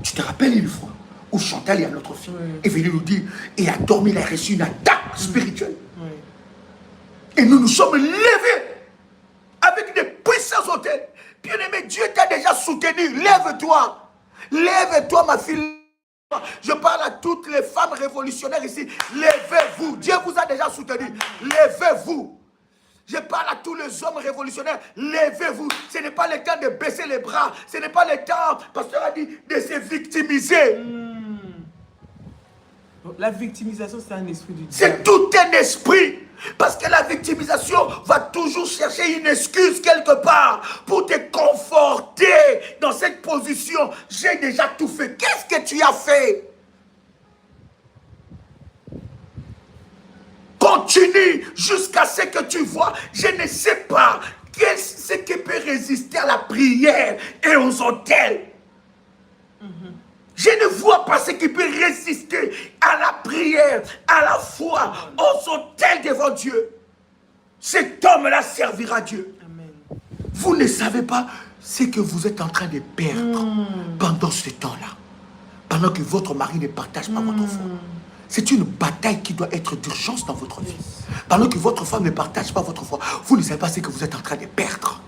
Tu te rappelles une fois où Chantal et notre fille est venue nous dire, et a dormi, il a reçu une attaque spirituelle. Et nous nous sommes levés avec des puissants hôtels. Bien-aimé, Dieu t'a déjà soutenu. Lève-toi. Lève-toi, ma fille. Je parle à toutes les femmes révolutionnaires ici. Lèvez-vous. Dieu vous a déjà soutenu. Lèvez-vous. Je parle à tous les hommes révolutionnaires. Lèvez-vous. Ce n'est pas le temps de baisser les bras. Ce n'est pas le temps, le pasteur a dit, de se victimiser. La victimisation, c'est un esprit du diable. C'est tout un esprit. Parce que la victimisation va toujours chercher une excuse quelque part pour te conforter dans cette position. J'ai déjà tout fait. Qu'est-ce que tu as fait? Continue jusqu'à ce que tu vois. Je ne sais pas ce qui peut résister à la prière et aux autels. Je ne vois pas ce qui peut résister à la prière, à la foi, aux autels devant Dieu. Cet homme-là servira Dieu. Amen. Vous ne savez pas ce que vous êtes en train de perdre pendant ce temps-là. Pendant que votre mari ne partage pas votre foi. C'est une bataille qui doit être d'urgence dans votre vie. Pendant que votre femme ne partage pas votre foi, vous ne savez pas ce que vous êtes en train de perdre.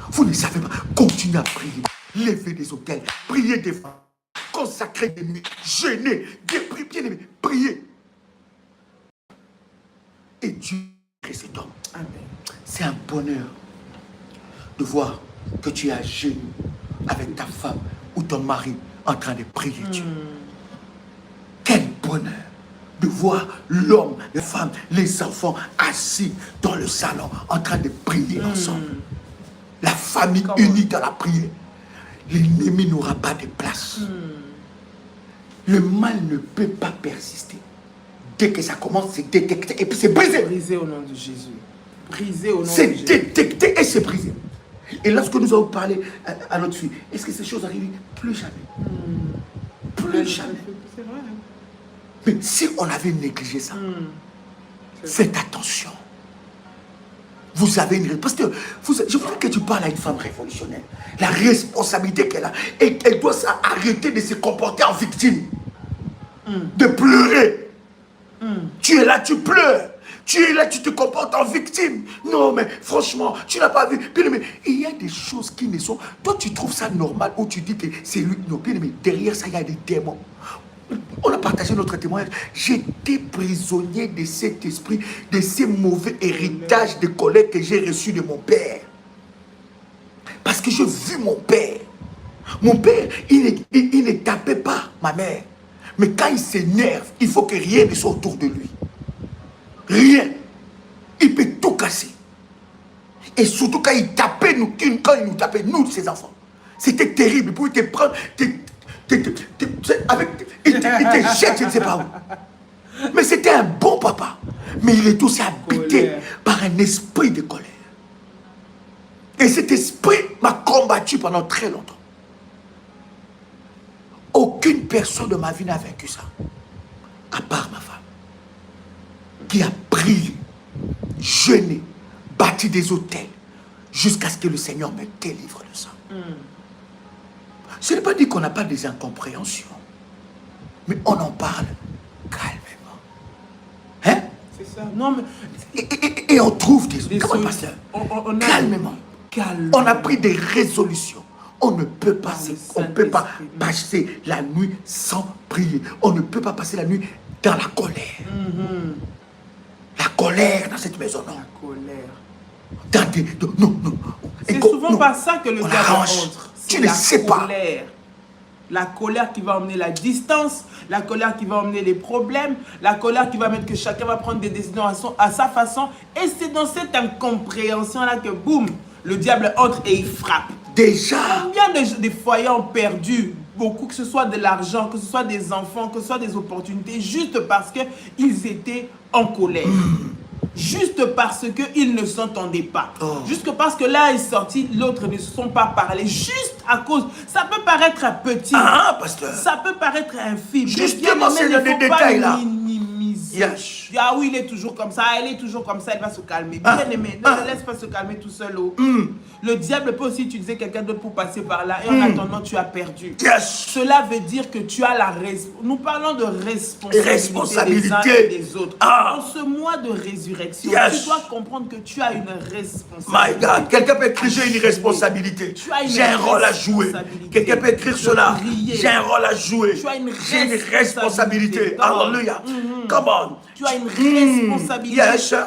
Vous ne savez pas. Continuez à prier. Levez des autels. Priez des fois. Consacrer des nuits, jeûner, prier. Et Dieu crée cet homme. C'est un bonheur de voir que tu es à genoux avec ta femme ou ton mari en train de prier Dieu. Quel bonheur de voir l'homme, les femmes, les enfants assis dans le salon en train de prier ensemble. La famille unie dans la prière. L'ennemi n'aura pas de place. Le mal ne peut pas persister. Dès que ça commence, c'est détecté et puis c'est brisé. Brisé au nom de Jésus. Brisé au nom de Jésus. C'est détecté et c'est brisé. Et lorsque nous avons parlé à notre fille, est-ce que ces choses arrivent? Plus jamais. Plus jamais. C'est vrai. Mais si on avait négligé ça, faites attention. Vous avez une... Parce que je voudrais que tu parles à une femme révolutionnaire. La responsabilité qu'elle a. Et elle doit arrêter de se comporter en victime. De pleurer. Tu es là, tu pleures. Tu es là, tu te comportes en victime. Non, mais franchement, tu n'as pas vu. Bien aimé, il y a des choses qui ne sont... Toi, tu trouves ça normal ou tu dis que c'est lui. Non, bien aimé, derrière ça, il y a des démons. On a partagé notre témoignage. J'étais prisonnier de cet esprit, de ces mauvais héritages de colère que j'ai reçus de mon père. Parce que j'ai vu mon père. Mon père, il ne tapait pas ma mère. Mais quand il s'énerve, il faut que rien ne soit autour de lui. Rien. Il peut tout casser. Et surtout quand il tapait nous, quand il nous tapait, nous, ses enfants. C'était terrible. Il pouvait te prendre... il te jette, je ne sais pas où. Mais c'était un bon papa. Mais il est aussi habité par un esprit de colère. Et cet esprit m'a combattu pendant très longtemps. Aucune personne de ma vie n'a vaincu ça. À part ma femme. Qui a prié, jeûné, bâti des hôtels, jusqu'à ce que le Seigneur me délivre de ça. Ce n'est pas dit qu'on n'a pas des incompréhensions. Mais on en parle calmement. Hein? C'est ça. Non, mais... Et on trouve des... Comment pasteur? Calmement. Calmement. On a pris des résolutions. On ne peut pas passer la nuit sans prier. On ne peut pas passer la nuit dans la colère. La colère dans cette maison, non. La colère. Dans des... Non. C'est souvent pas ça que le diable entre. Tu ne sais pas. La colère qui va emmener la distance, la colère qui va emmener les problèmes, la colère qui va mettre que chacun va prendre des décisions à sa façon. Et c'est dans cette incompréhension-là que, boum, le diable entre et il frappe. Déjà. Combien de foyers ont perdu? beaucoup, que ce soit de l'argent, que ce soit des enfants, que ce soit des opportunités, juste parce qu'ils étaient en colère. Juste parce qu'ils ne s'entendaient pas. Juste parce que l'un est sorti, l'autre ne se sont pas parlé. Juste à cause, ça peut paraître petit. Pasteur. Ça peut paraître infime. Justement, c'est le détail là. Yes. Ah oui, il est toujours comme ça, elle est toujours comme ça, elle va se calmer. Bien aimé, ne le laisse pas se calmer tout seul. Le diable peut aussi utiliser quelqu'un d'autre pour passer par là et en attendant, tu as perdu. Cela veut dire que tu as la responsabilité. Nous parlons de responsabilité des uns et des autres. En ce mois de résurrection, tu dois comprendre que tu as une responsabilité. My God, quelqu'un peut écrire j'ai une responsabilité. J'ai un rôle à jouer. Quelqu'un peut écrire cela. J'ai un rôle à jouer. J'ai une responsabilité. Alléluia. Come on. Tu as une responsabilité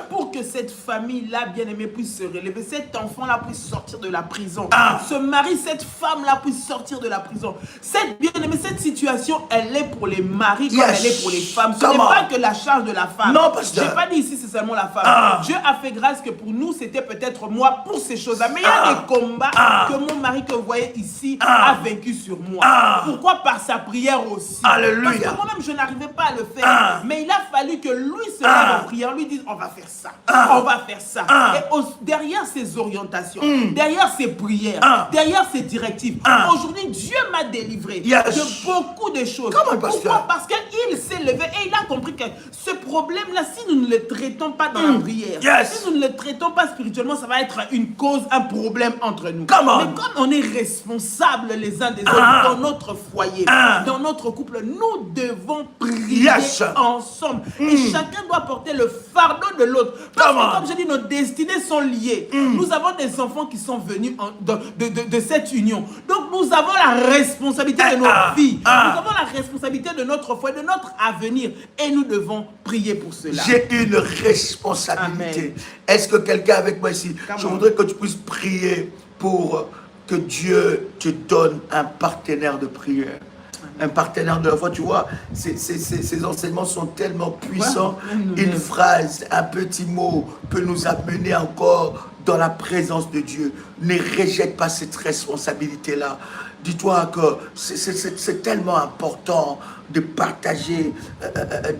pour que cette famille-là, bien-aimée, puisse se relever. Cet enfant-là puisse sortir de la prison. Ce mari, cette femme-là puisse sortir de la prison. Cette bien-aimée, cette situation, elle est pour les maris comme elle est pour les femmes. Ce n'est pas que la charge de la femme. Non, pasteur. Je n'ai pas dit ici c'est seulement la femme. Dieu a fait grâce que pour nous, c'était peut-être moi pour ces choses-là. Mais il y a des combats que mon mari que vous voyez ici a vaincu sur moi. Pourquoi? Par sa prière aussi. Alléluia. Parce que moi-même, je n'arrivais pas à le faire. Mais il a fallu que lui se lève en prière, lui dise on va faire ça, on va faire ça. Et derrière ses orientations, derrière ses prières, derrière ses directives, aujourd'hui Dieu m'a délivré de beaucoup de choses. Pourquoi? Parce qu'il s'est levé et il a compris que ce problème-là, si nous ne le traitons pas dans la prière, si nous ne le traitons pas spirituellement, ça va être une cause, un problème entre nous. Mais comme on est responsables les uns des autres dans notre foyer, dans notre couple, nous devons prier ensemble. Et chacun doit porter le fardeau de l'autre. Parce que comme je dis, nos destinées sont liées. Nous avons des enfants qui sont venus de cette union. Donc nous avons la responsabilité de nos vies. Nous avons la responsabilité de notre foi, de notre avenir. Et nous devons prier pour cela. J'ai une responsabilité. Est-ce que quelqu'un avec moi ici, je voudrais que tu puisses prier pour que Dieu te donne un partenaire de prière. Un partenaire de la foi, tu vois, ces enseignements sont tellement puissants. Une phrase, un petit mot peut nous amener encore dans la présence de Dieu. Ne rejette pas cette responsabilité-là. Dis-toi que c'est tellement important de partager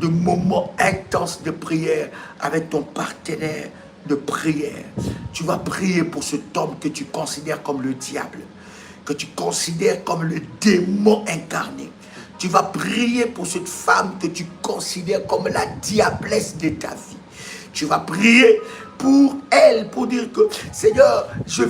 de moments intenses de prière avec ton partenaire de prière. Tu vas prier pour cet homme que tu considères comme le diable, que tu considères comme le démon incarné. Tu vas prier pour cette femme que tu considères comme la diablesse de ta vie. Tu vas prier pour elle, pour dire que Seigneur, je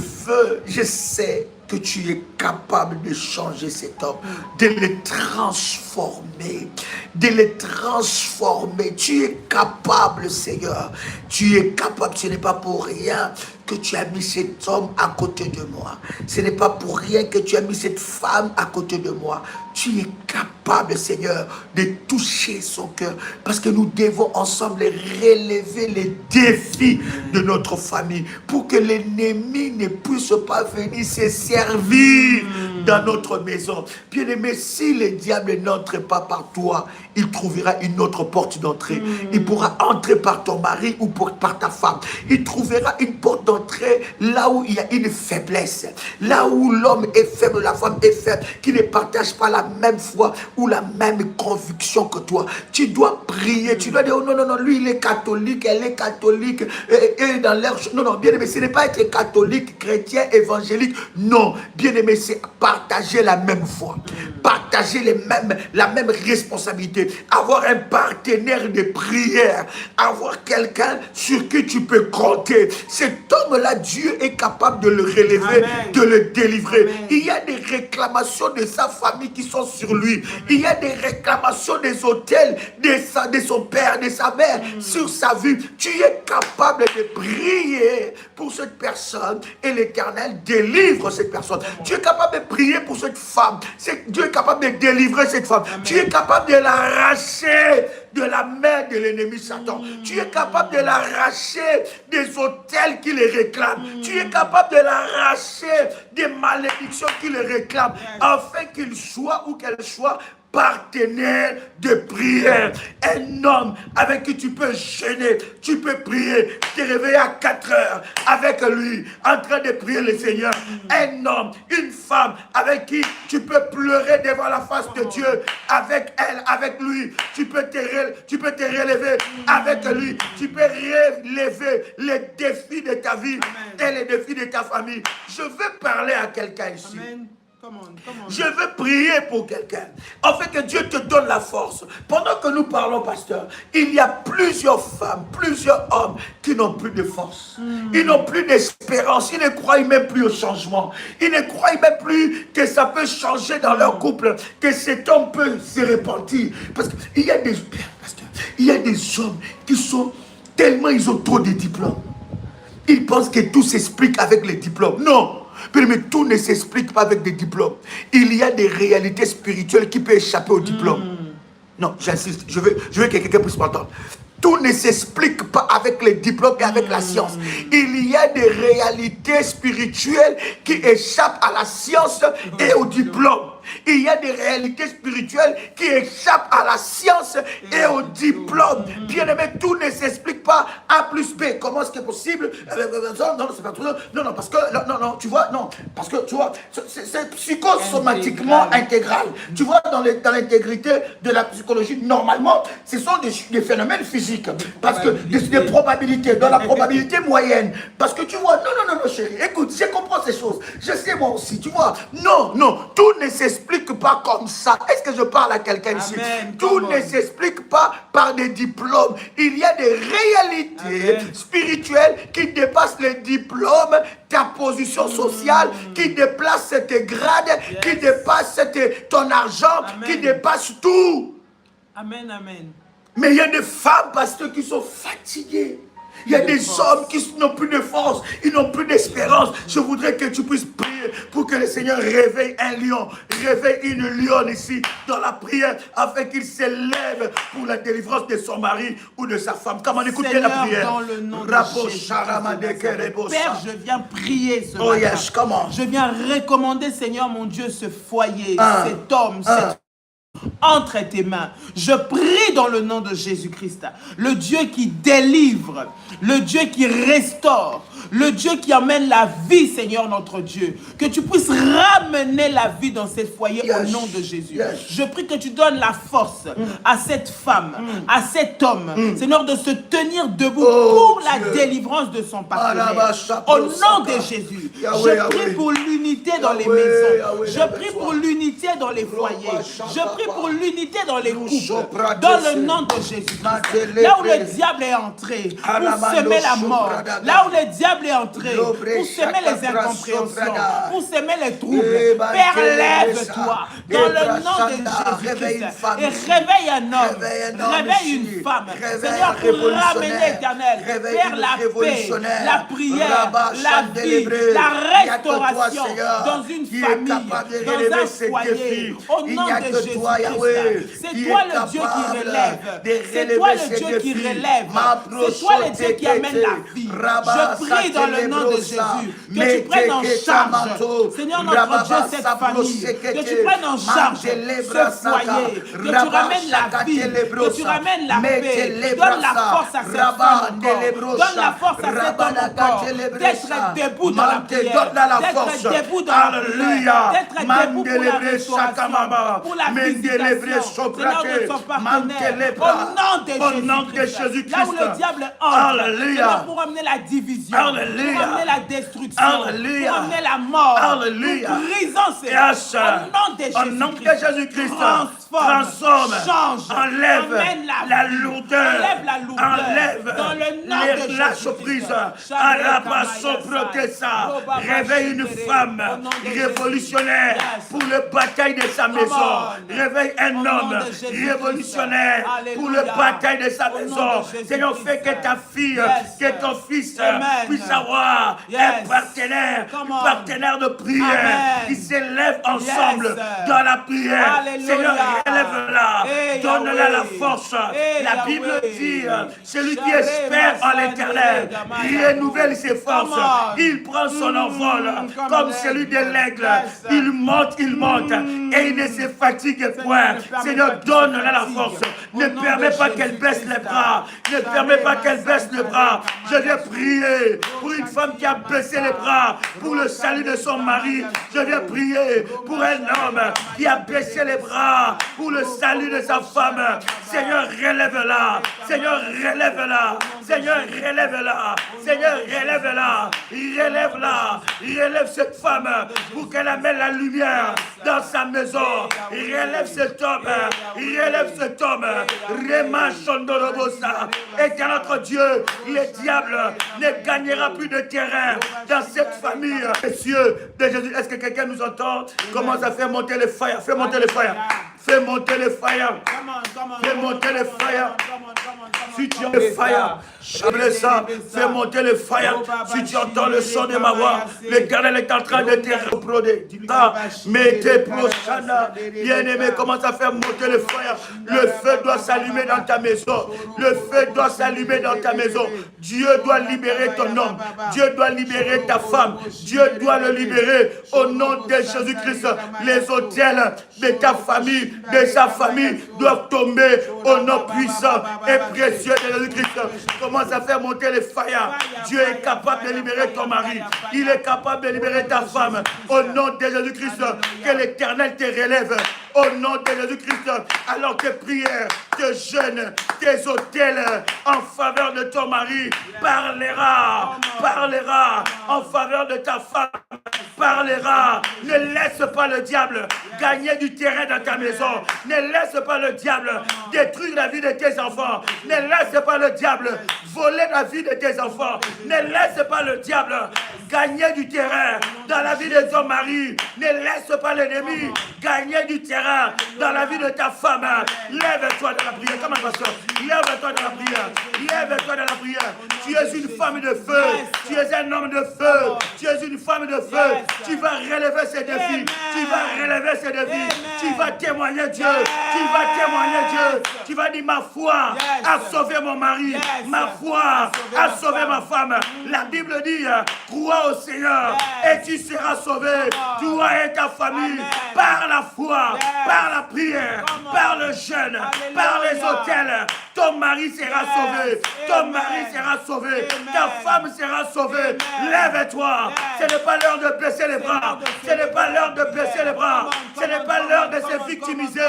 sais que tu es capable de changer cet homme, de le transformer, de le transformer. Tu es capable, Seigneur. Tu es capable. Ce n'est pas pour rien que tu as mis cet homme à côté de moi. Ce n'est pas pour rien que tu as mis cette femme à côté de moi. Tu es capable, Seigneur, de toucher son cœur. Parce que nous devons ensemble relever les défis de notre famille pour que l'ennemi ne puisse pas venir se servir dans notre maison. Bien-aimé, si le diable n'entre pas par toi, il trouvera une autre porte d'entrée. Il pourra entrer par ton mari ou par ta femme. Il trouvera une porte d'entrée là où il y a une faiblesse. Là où l'homme est faible, la femme est faible, qui ne partage pas la même foi ou la même conviction que toi. Tu dois prier. Tu dois dire, oh non, non, non, lui il est catholique, elle est catholique. Et dans leur... Non, non, bien-aimé, ce n'est pas être catholique, chrétien, évangélique. Non, bien-aimé, c'est partager la même foi. Partager la même responsabilité. Avoir un partenaire de prière. Avoir quelqu'un sur qui tu peux compter. Cet homme-là, Dieu est capable de le relever, de le délivrer. Il y a des réclamations de sa famille qui sont sur lui. Il y a des réclamations des hôtels de son père, de sa mère sur sa vie. Tu es capable de prier pour cette personne et l'Éternel délivre cette personne. Tu es capable de prier pour cette femme. Dieu est capable de délivrer cette femme. Tu es capable de l'arracher de la main de l'ennemi Satan. Tu es capable de l'arracher des hôtels qui les réclament. Tu es capable de l'arracher des malédictions qui les réclament, afin qu'il soit ou qu'elle soit partenaire de prière. Un homme avec qui tu peux jeûner, tu peux prier, te réveiller à 4 heures avec lui, en train de prier le Seigneur. Un homme, une femme avec qui tu peux pleurer devant la face de Dieu, avec elle, avec lui. Tu peux te relever avec lui. Tu peux relever les défis de ta vie et les défis de ta famille. Je veux parler à quelqu'un ici. Amen. Je veux prier pour quelqu'un. En fait, que Dieu te donne la force. Pendant que nous parlons, pasteur, il y a plusieurs femmes, plusieurs hommes qui n'ont plus de force. Ils n'ont plus d'espérance. Ils ne croient même plus au changement. Ils ne croient même plus que ça peut changer dans leur couple, que cet homme peut se repentir. Parce qu'il y a des hommes qui sont tellement, ils ont trop de diplômes. Ils pensent que tout s'explique avec les diplômes. Non. Mais tout ne s'explique pas avec des diplômes. Il y a des réalités spirituelles qui peuvent échapper aux diplômes. Non, j'insiste. Je veux que quelqu'un puisse m'entendre. Tout ne s'explique pas avec les diplômes et avec la science. Il y a des réalités spirituelles qui échappent à la science et au diplôme. Il y a des réalités spirituelles qui échappent à la science et au diplôme. Bien aimé, tout ne s'explique pas A plus B. Comment est-ce que c'est possible? Non, c'est pas trop. Non, parce que, non, tu vois, non. Parce que, tu vois, c'est psychosomatiquement intégral. Tu vois, dans l'intégrité de la psychologie, normalement, ce sont des phénomènes physiques. Parce que des probabilités, dans la probabilité moyenne. Parce que, tu vois, non, chérie, écoute, je comprends ces choses. Je sais moi aussi, tu vois. Non, tout ne s'explique pas comme ça. Est-ce que je parle à quelqu'un ici? Tout ne s'explique pas par des diplômes. Il y a des réalités spirituelles qui dépassent les diplômes, ta position sociale, qui dépassent tes grades, qui dépassent ton argent, qui dépassent tout. Amen. Mais il y a des femmes, pasteur, qui sont fatiguées. Il y a des hommes qui n'ont plus de force, ils n'ont plus d'espérance. Je voudrais que tu puisses prier pour que le Seigneur réveille un lion, réveille une lionne ici dans la prière, afin qu'il s'élève pour la délivrance de son mari ou de sa femme. Comment écouter la prière? Dans le nom de Jésus, Père, je viens prier ce matin. Yes, comment? Je viens recommander, Seigneur mon Dieu, ce foyer, cet homme, cette entre tes mains. Je prie dans le nom de Jésus-Christ, le Dieu qui délivre, le Dieu qui restaure, le Dieu qui amène la vie, Seigneur notre Dieu. Que tu puisses ramener la vie dans ce foyer au nom de Jésus. Je prie que tu donnes la force à cette femme, à cet homme, Seigneur, de se tenir debout pour la délivrance de son partenaire. Au nom de Jésus, je prie pour l'unité dans les maisons. Je prie pour l'unité dans les foyers. Je prie pour l'unité dans les couples. Dans le nom de Jésus-Christ. Là où le diable est entré pour semer la mort. Là où le diable est entré pour semer les incompréhensions, pour semer les troubles. Père, lève-toi dans le nom de Jésus-Christ et réveille un homme, réveille une femme, Seigneur, pour ramener, éternel, vers la paix, la prière, la vie, la restauration dans une famille, dans un foyer, au nom de Jésus-Christ. C'est toi le Dieu qui relève, c'est toi le Dieu qui relève, c'est toi le Dieu qui amène la vie. Je prie dans le nom de Jésus que tu prennes en charge, Seigneur notre Dieu, cette famille, que tu prennes en charge ce foyer, que tu ramènes la vie, que tu ramènes la paix. Donne la force à cette femme encore, donne la force à cet homme encore d'être debout dans la prière, d'être debout dans la prière, d'être debout pour la restauration, pour la visitation, Seigneur, de son partenaire, au nom de Jésus-Christ. Là où le diable entre, Seigneur, pour amener la division, pour amener la destruction, pour amener la mort, nous brisons ces au nom de Jésus-Christ. Transforme, change, enlève la lourdeur, enlève dans le nom de Jésus. Lâche prise, réveille une femme révolutionnaire pour le bataille de sa maison. Réveille un homme révolutionnaire pour le bataille de sa maison. Seigneur, fais que ta fille, que ton fils puisse avoir un partenaire de prière qui s'élève ensemble dans la prière. Seigneur, relève-la, donne-la la force. La Bible dit, celui qui espère en l'Éternel renouvelle ses forces. Il prend son envol comme celui de l'aigle. Il monte et il ne se fatigue point. Seigneur, Seigneur, donne-la la force. Ne permets pas qu'elle baisse les bras. Ne permets pas qu'elle baisse les bras. Je viens prier pour une femme qui a baissé les bras pour le salut de son mari. Je viens prier pour un homme qui a baissé les bras pour le salut de sa femme. Seigneur, relève-la. Seigneur, relève-la. Seigneur, relève-la. Seigneur, relève-la. Relève-la. Relève cette femme pour qu'elle amène la lumière dans sa maison. Relève cet homme. Relève cet homme. Rema Shondorobosa. Et notre Dieu, le diable ne gagnera plus de terrain dans cette famille. Messieurs de Jésus, est-ce que quelqu'un nous entend? Commence à faire monter les fire. Fais monter les fire. Fais monter les fire. Fais monter les fire. Si tu as le fire, ça, fais monter le fire. Si tu entends le son de ma voix, l'Éternel est en train de te reproder. Mettez prochaine, bien-aimé, commence à faire monter le fire. Le feu doit s'allumer dans ta maison. Le feu doit s'allumer dans ta maison. Dieu doit libérer ton homme. Dieu doit libérer ta femme. Dieu doit le libérer au nom de Jésus-Christ. Les autels de ta famille, de sa famille, doivent tomber au nom puissant et précieux de Jésus-Christ. Commence à faire monter les fire. Dieu est capable de libérer ton mari. Il est capable de libérer ta femme. Au nom de Jésus-Christ, que l'Éternel te relève. Au nom de Jésus-Christ, alors tes prières, tes jeûnes, tes autels en faveur de ton mari parlera en faveur de ta femme. Parlera. Ne laisse pas le diable gagner du terrain dans ta maison. Ne laisse pas le diable détruire la vie de tes enfants. Ne laisse pas le diable voler la vie de tes enfants. Ne laisse pas le diable gagner du terrain dans la vie de ton mari. Ne laisse pas l'ennemi gagner du terrain dans la vie de ta femme. Lève-toi dans la prière. Comment pasteur? Lève-toi dans la prière. Lève-toi dans la prière. Tu es une femme de feu. Tu es un homme de feu. Tu es une femme de feu. Tu vas relever ces défis. Tu vas relever ces défis. Tu vas témoigner Dieu. Tu vas témoigner Dieu. Tu vas dire ma foi a sauvé mon mari. Ma foi a sauvé ma femme. La Bible dit crois au Seigneur et tu seras sauvé. Toi et ta famille par la foi, par la prière, par le jeûne, par les autels. Ton mari sera sauvé. Ton mari sera sauvé. Ta femme sera sauvée. Lève-toi. Ce n'est pas l'heure de baisser les bras. Ce n'est pas l'heure de baisser les bras. Ce n'est pas l'heure de se victimiser.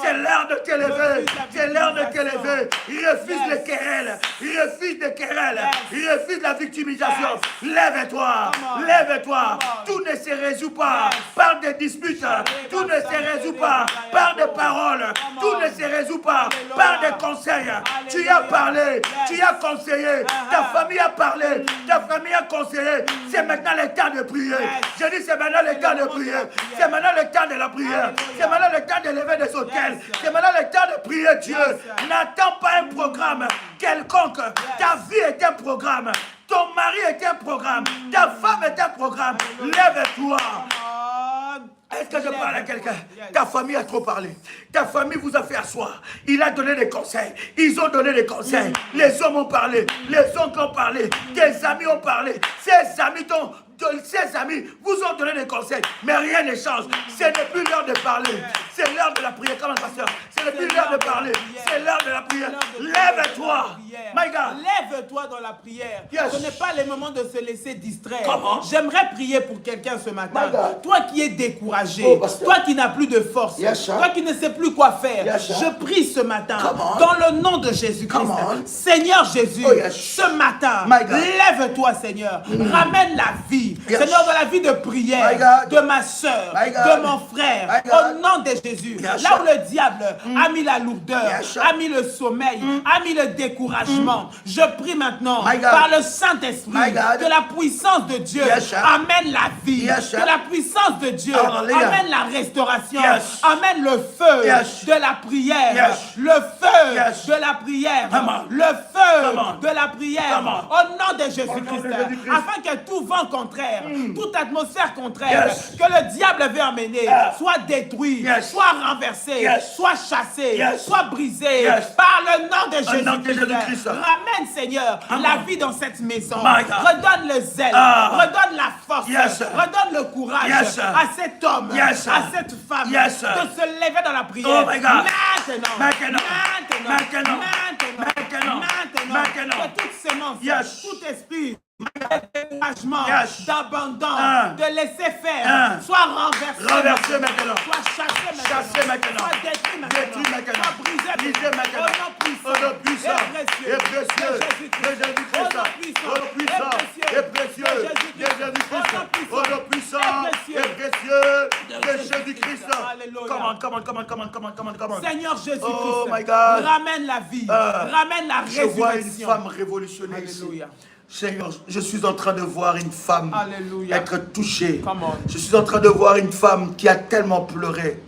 C'est l'heure de t'élever. C'est l'heure de t'élever. Refuse les querelles. Refuse les querelles. Refuse la victimisation. Lève-toi. Lève-toi. Tout ne se résout pas par des disputes. Tout ne se résout pas par des paroles. Tout ne se résout pas par des conseils. Tu as parlé, tu as conseillé, ta famille a parlé, ta famille a conseillé. C'est maintenant le temps de prier. Je dis c'est maintenant le temps de prier. C'est maintenant le temps de la prière. C'est maintenant le temps de lever des autels. C'est maintenant le temps de prier Dieu. N'attends pas un programme quelconque. Ta vie est un programme. Ton mari est un programme. Ta femme est un programme. Lève-toi. Est-ce que je parle à quelqu'un? Ta famille a trop parlé. Ta famille vous a fait asseoir. Il a donné des conseils. Ils ont donné des conseils. Les hommes ont parlé. Les oncles ont parlé. Tes amis ont parlé. Ces amis vous ont donné des conseils. Mais rien ne change. Ce n'est plus l'heure de parler. C'est l'heure de la prière. Comment pasteur? Ce n'est plus l'heure de parler. C'est l'heure de la prière. Lève-toi. My God. Lève-toi dans la prière. Yes. Ce n'est pas le moment de se laisser distraire. Comment? J'aimerais prier pour quelqu'un ce matin. My God. Toi qui es découragé. Toi qui n'as plus de force. Yes, toi qui ne sais plus quoi faire. Yes, je prie ce matin. Come Dans le nom de Jésus-Christ. Seigneur Jésus. Oh, yes. Ce matin. My God. Lève-toi Seigneur. Ramène la vie. Yes. Seigneur dans la vie de prière. My God. De ma soeur. My God. De mon frère. My God. Au nom de Jésus. Yes. Là où le diable a mis la lourdeur. Yes. A mis le sommeil. A mis le découragement. Je prie maintenant. My God. Par le Saint-Esprit. My God. Que la puissance de Dieu Yes. amène la vie. Yes. Que la puissance de Dieu Hallelujah. amène la restauration. Yes. Amène le feu Yes. de la prière. Yes. Le feu Yes. de la prière. Come on. Le feu Come on. de la prière. Come on. Au nom de Au nom de Jésus-Christ. Jésus-Christ. Afin que tout vent contraire contraire, toute atmosphère contraire Yes. que le diable veut amener, Ah. soit détruit, Yes. soit renversé, Yes. soit chassé, Yes. soit brisé Yes. par le nom de Au nom de Jésus-Christ. Jésus-Christ. Ramène, Seigneur, Amen. la vie dans cette maison. My God. Redonne le zèle, Ah. redonne la force, Yes. redonne le courage Yes. à cet homme, Yes. à cette femme Yes. de se lever dans la prière. Oh my God. Maintenant, Maintenant. maintenant, Maintenant. maintenant, Maintenant. maintenant, que toute sémence, Yes. tout esprit de découragement, Yes. d'abandon, de laisser faire, soit renversé, Renversé maintenant. soit chassé maintenant, Chassé maintenant. soit détruit maintenant, Détruit maintenant. soit brisé Brisé maintenant. au nom puissant, Au nom puissant et précieux, et précieux de Jésus-Christ. de Jésus-Christ. Au nom puissant, Au nom puissant et précieux de de Jésus-Christ. Jésus-Christ. Au nom puissant et précieux de Jésus-Christ. Alléluia. Come on. Seigneur Jésus-Christ, Oh my God. ramène la vie, ramène la Je vois une résurrection. femme révolutionner ici. Alléluia. Seigneur, je suis en train de voir une femme Alléluia. être touchée. Come on. Je suis en train de voir une femme qui a tellement pleuré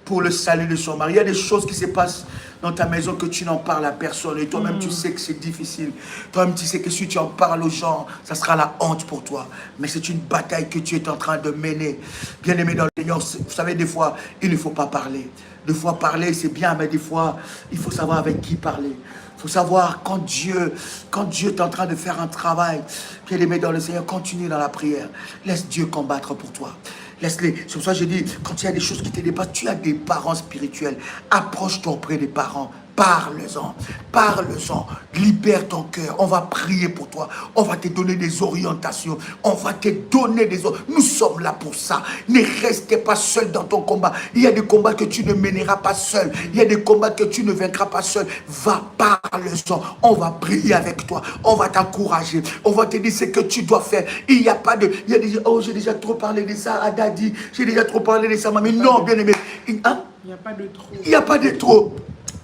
pour le salut de son mari. Il y a des choses qui se passent dans ta maison que tu n'en parles à personne. Et toi-même, tu sais que c'est difficile. Toi-même, tu sais que si tu en parles aux gens, ça sera la honte pour toi. Mais c'est une bataille que tu es en train de mener. Bien-aimé dans le Seigneur, vous savez, des fois, il ne faut pas parler. Des fois, parler, c'est bien, mais des fois, il faut savoir avec qui parler. Il faut savoir quand Dieu est en train de faire un travail, bien-aimé dans le Seigneur, continue dans la prière. Laisse Dieu combattre pour toi. Laisse-les. C'est pour ça que je dis, quand il y a des choses qui te dépassent, tu as des parents spirituels. Approche-toi auprès des parents. Parle-en, parle-en, libère ton cœur, on va prier pour toi, on va te donner des orientations, on va te donner des orientations. Nous sommes là pour ça. Ne restez pas seul dans ton combat. Il y a des combats que tu ne mèneras pas seul, il y a des combats que tu ne vaincras pas seul. Va, parle-en, on va prier avec toi, on va t'encourager, on va te dire ce que tu dois faire. Il n'y a pas de, il y a déjà, oh j'ai déjà trop parlé de ça à Daddy, j'ai déjà trop parlé de ça, mais non, bien aimé. Hein? Il n'y a pas de trop. Il n'y a pas de trop.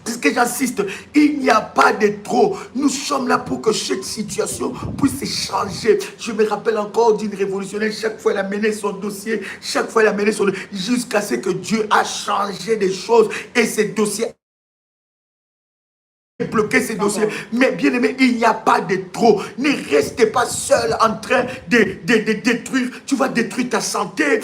C'est ce que j'insiste. Il n'y a pas de trop. Nous sommes là pour que cette situation puisse changer. Je me rappelle encore d'une révolutionnaire. Chaque fois, elle a mené son dossier. Chaque fois, elle a mené son dossier. Jusqu'à ce que Dieu a changé des choses. Et ces dossiers bloquer ces dossiers. Mais bien aimé, il n'y a pas de trop. Ne restez pas seul en train de détruire. Tu vas détruire ta santé.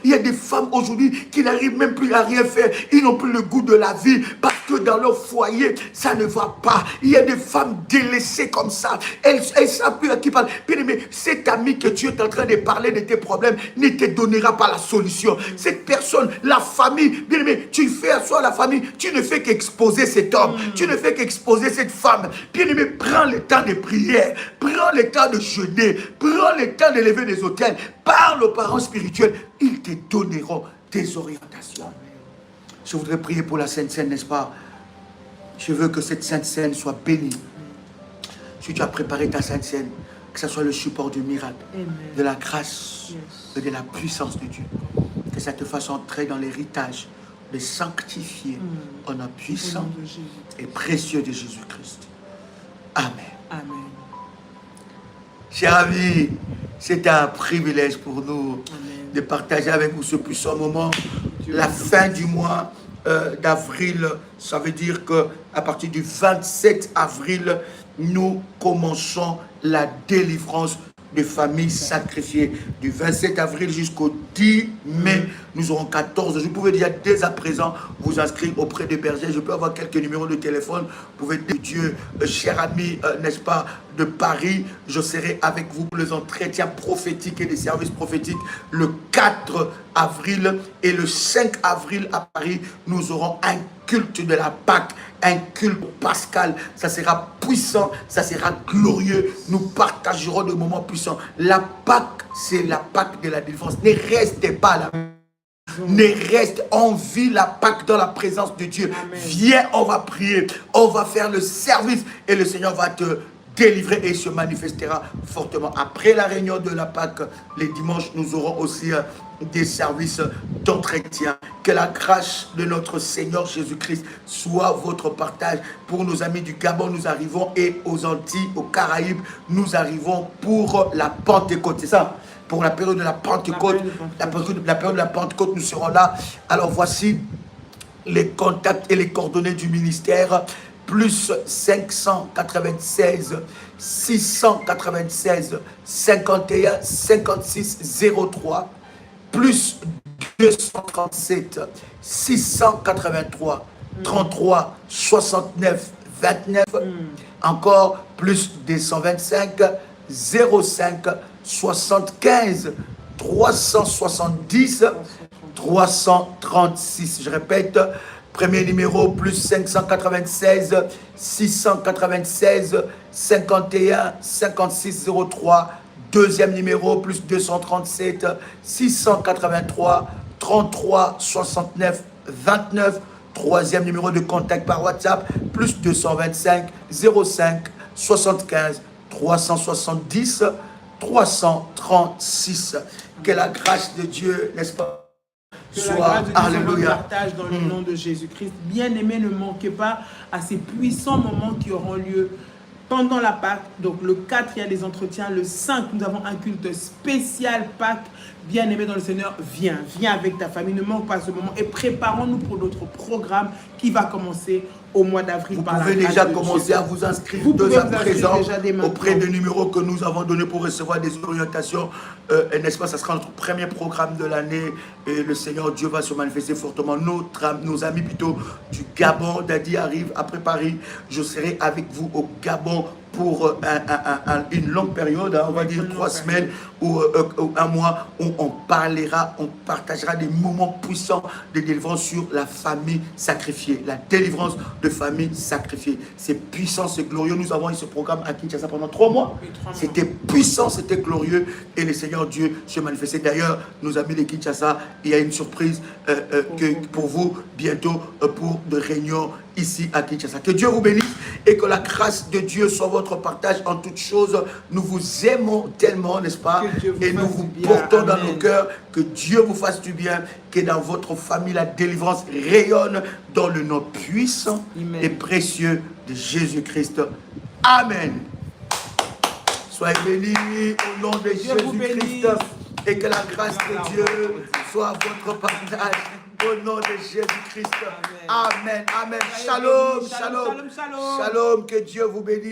Il y a des femmes aujourd'hui qui n'arrivent même plus à rien faire. Ils n'ont plus le goût de la vie parce que dans leur foyer, ça ne va pas. Il y a des femmes délaissées comme ça. Elles ne savent plus à qui parler. Bien aimé, cet ami que tu es en train de parler de tes problèmes ne te donnera pas la solution. Cette personne, la famille, bien aimé, tu fais asseoir la famille. Tu ne fais qu'exposer cet homme. Tu ne fais qu'exposer cette femme. Bien aimé, prends le temps de prière, prends le temps de jeûner, prends le temps de lever des autels, parle aux parents spirituels, ils te donneront des orientations. Je voudrais prier pour la Sainte Seine, n'est-ce pas? Je veux que cette Sainte Seine soit bénie. Si tu as préparé ta Sainte Seine, que ce soit le support du miracle, de la grâce et de la puissance de Dieu, que ça te fasse entrer dans l'héritage de sanctifier en un puissant et précieux de Jésus-Christ. Amen. Amen. Chers amis, c'est un privilège pour nous de partager avec vous ce puissant moment. La fin du mois d'avril, ça veut dire qu'à partir du 27 avril, nous commençons la délivrance de familles sacrifiées. Du 27 avril jusqu'au 10 mai, nous aurons 14 jours. Vous pouvez déjà dès à présent vous inscrire auprès des bergers. Je peux avoir quelques numéros de téléphone. Vous pouvez dire Dieu, cher ami, n'est-ce pas, de Paris, je serai avec vous pour les entretiens prophétiques et les services prophétiques le 4 avril et le 5 avril à Paris, nous aurons un culte de la Pâque, un culte pascal. Ça sera puissant, ça sera glorieux. Nous partagerons des moments puissants. La Pâque, c'est la Pâque de la délivrance. Ne restez pas là. On vit la Pâque dans la présence de Dieu. Amen. Viens, on va prier, on va faire le service et le Seigneur va te délivrer et se manifestera fortement. Après la réunion de la Pâque, les dimanches, nous aurons aussi des services d'entretien. Que la grâce de notre Seigneur Jésus-Christ soit votre partage. Pour nos amis du Gabon, nous arrivons, et aux Antilles, aux Caraïbes, nous arrivons pour la Pentecôte. C'est ça? Pour la période de la Pentecôte, la période de la Pentecôte, nous serons là. Alors voici les contacts et les coordonnées du ministère. plus 596 696 51 56 03 plus 237 683 33 69 29 encore plus 225 05 75 370 336. Je répète, premier numéro plus 596 696 51 56 03. Deuxième numéro plus 237 683 33 69 29. Troisième numéro de contact par WhatsApp plus 225 05 75 370 336. Que la grâce de Dieu, n'est-ce pas, soit, alléluia, partage dans le nom de Jésus-Christ. Bien-aimés, ne manquez pas à ces puissants moments qui auront lieu pendant la Pâque. Donc le 4, il y a des entretiens. Le 5, nous avons un culte spécial Pâque. Bien-aimé dans le Seigneur, viens avec ta famille. Ne manque pas ce moment et préparons-nous pour notre programme qui va commencer au mois d'avril. Vous pouvez déjà commencer à vous inscrire dès à présent auprès des numéros que nous avons donnés pour recevoir des orientations. N'est-ce pas, ça sera notre premier programme de l'année et le Seigneur Dieu va se manifester fortement. Nos amis plutôt du Gabon, Dadi arrive après Paris. Je serai avec vous au Gabon pour une longue période, on va dire 3 semaines ou un mois, où on parlera, on partagera des moments puissants de délivrance sur la famille sacrifiée, la délivrance de famille sacrifiée. C'est puissant, c'est glorieux. Nous avons eu ce programme à Kinshasa pendant 3 mois. C'était puissant, c'était glorieux et le Seigneur Dieu se manifestait. D'ailleurs, nos amis de Kinshasa, il y a une surprise pour vous bientôt pour de réunions ici à Kinshasa. Que Dieu vous bénisse et que la grâce de Dieu soit votre partage en toutes choses. Nous vous aimons tellement, n'est-ce pas? Et nous vous portons dans nos cœurs. Que Dieu vous fasse du bien, que dans votre famille la délivrance rayonne dans le nom puissant et précieux de Jésus-Christ. Amen. Soyez bénis au nom de Jésus-Christ et que la grâce de Dieu soit votre partage. Au nom de Jésus-Christ. Amen. Amen. Shalom, shalom. Shalom. Que Dieu vous bénisse.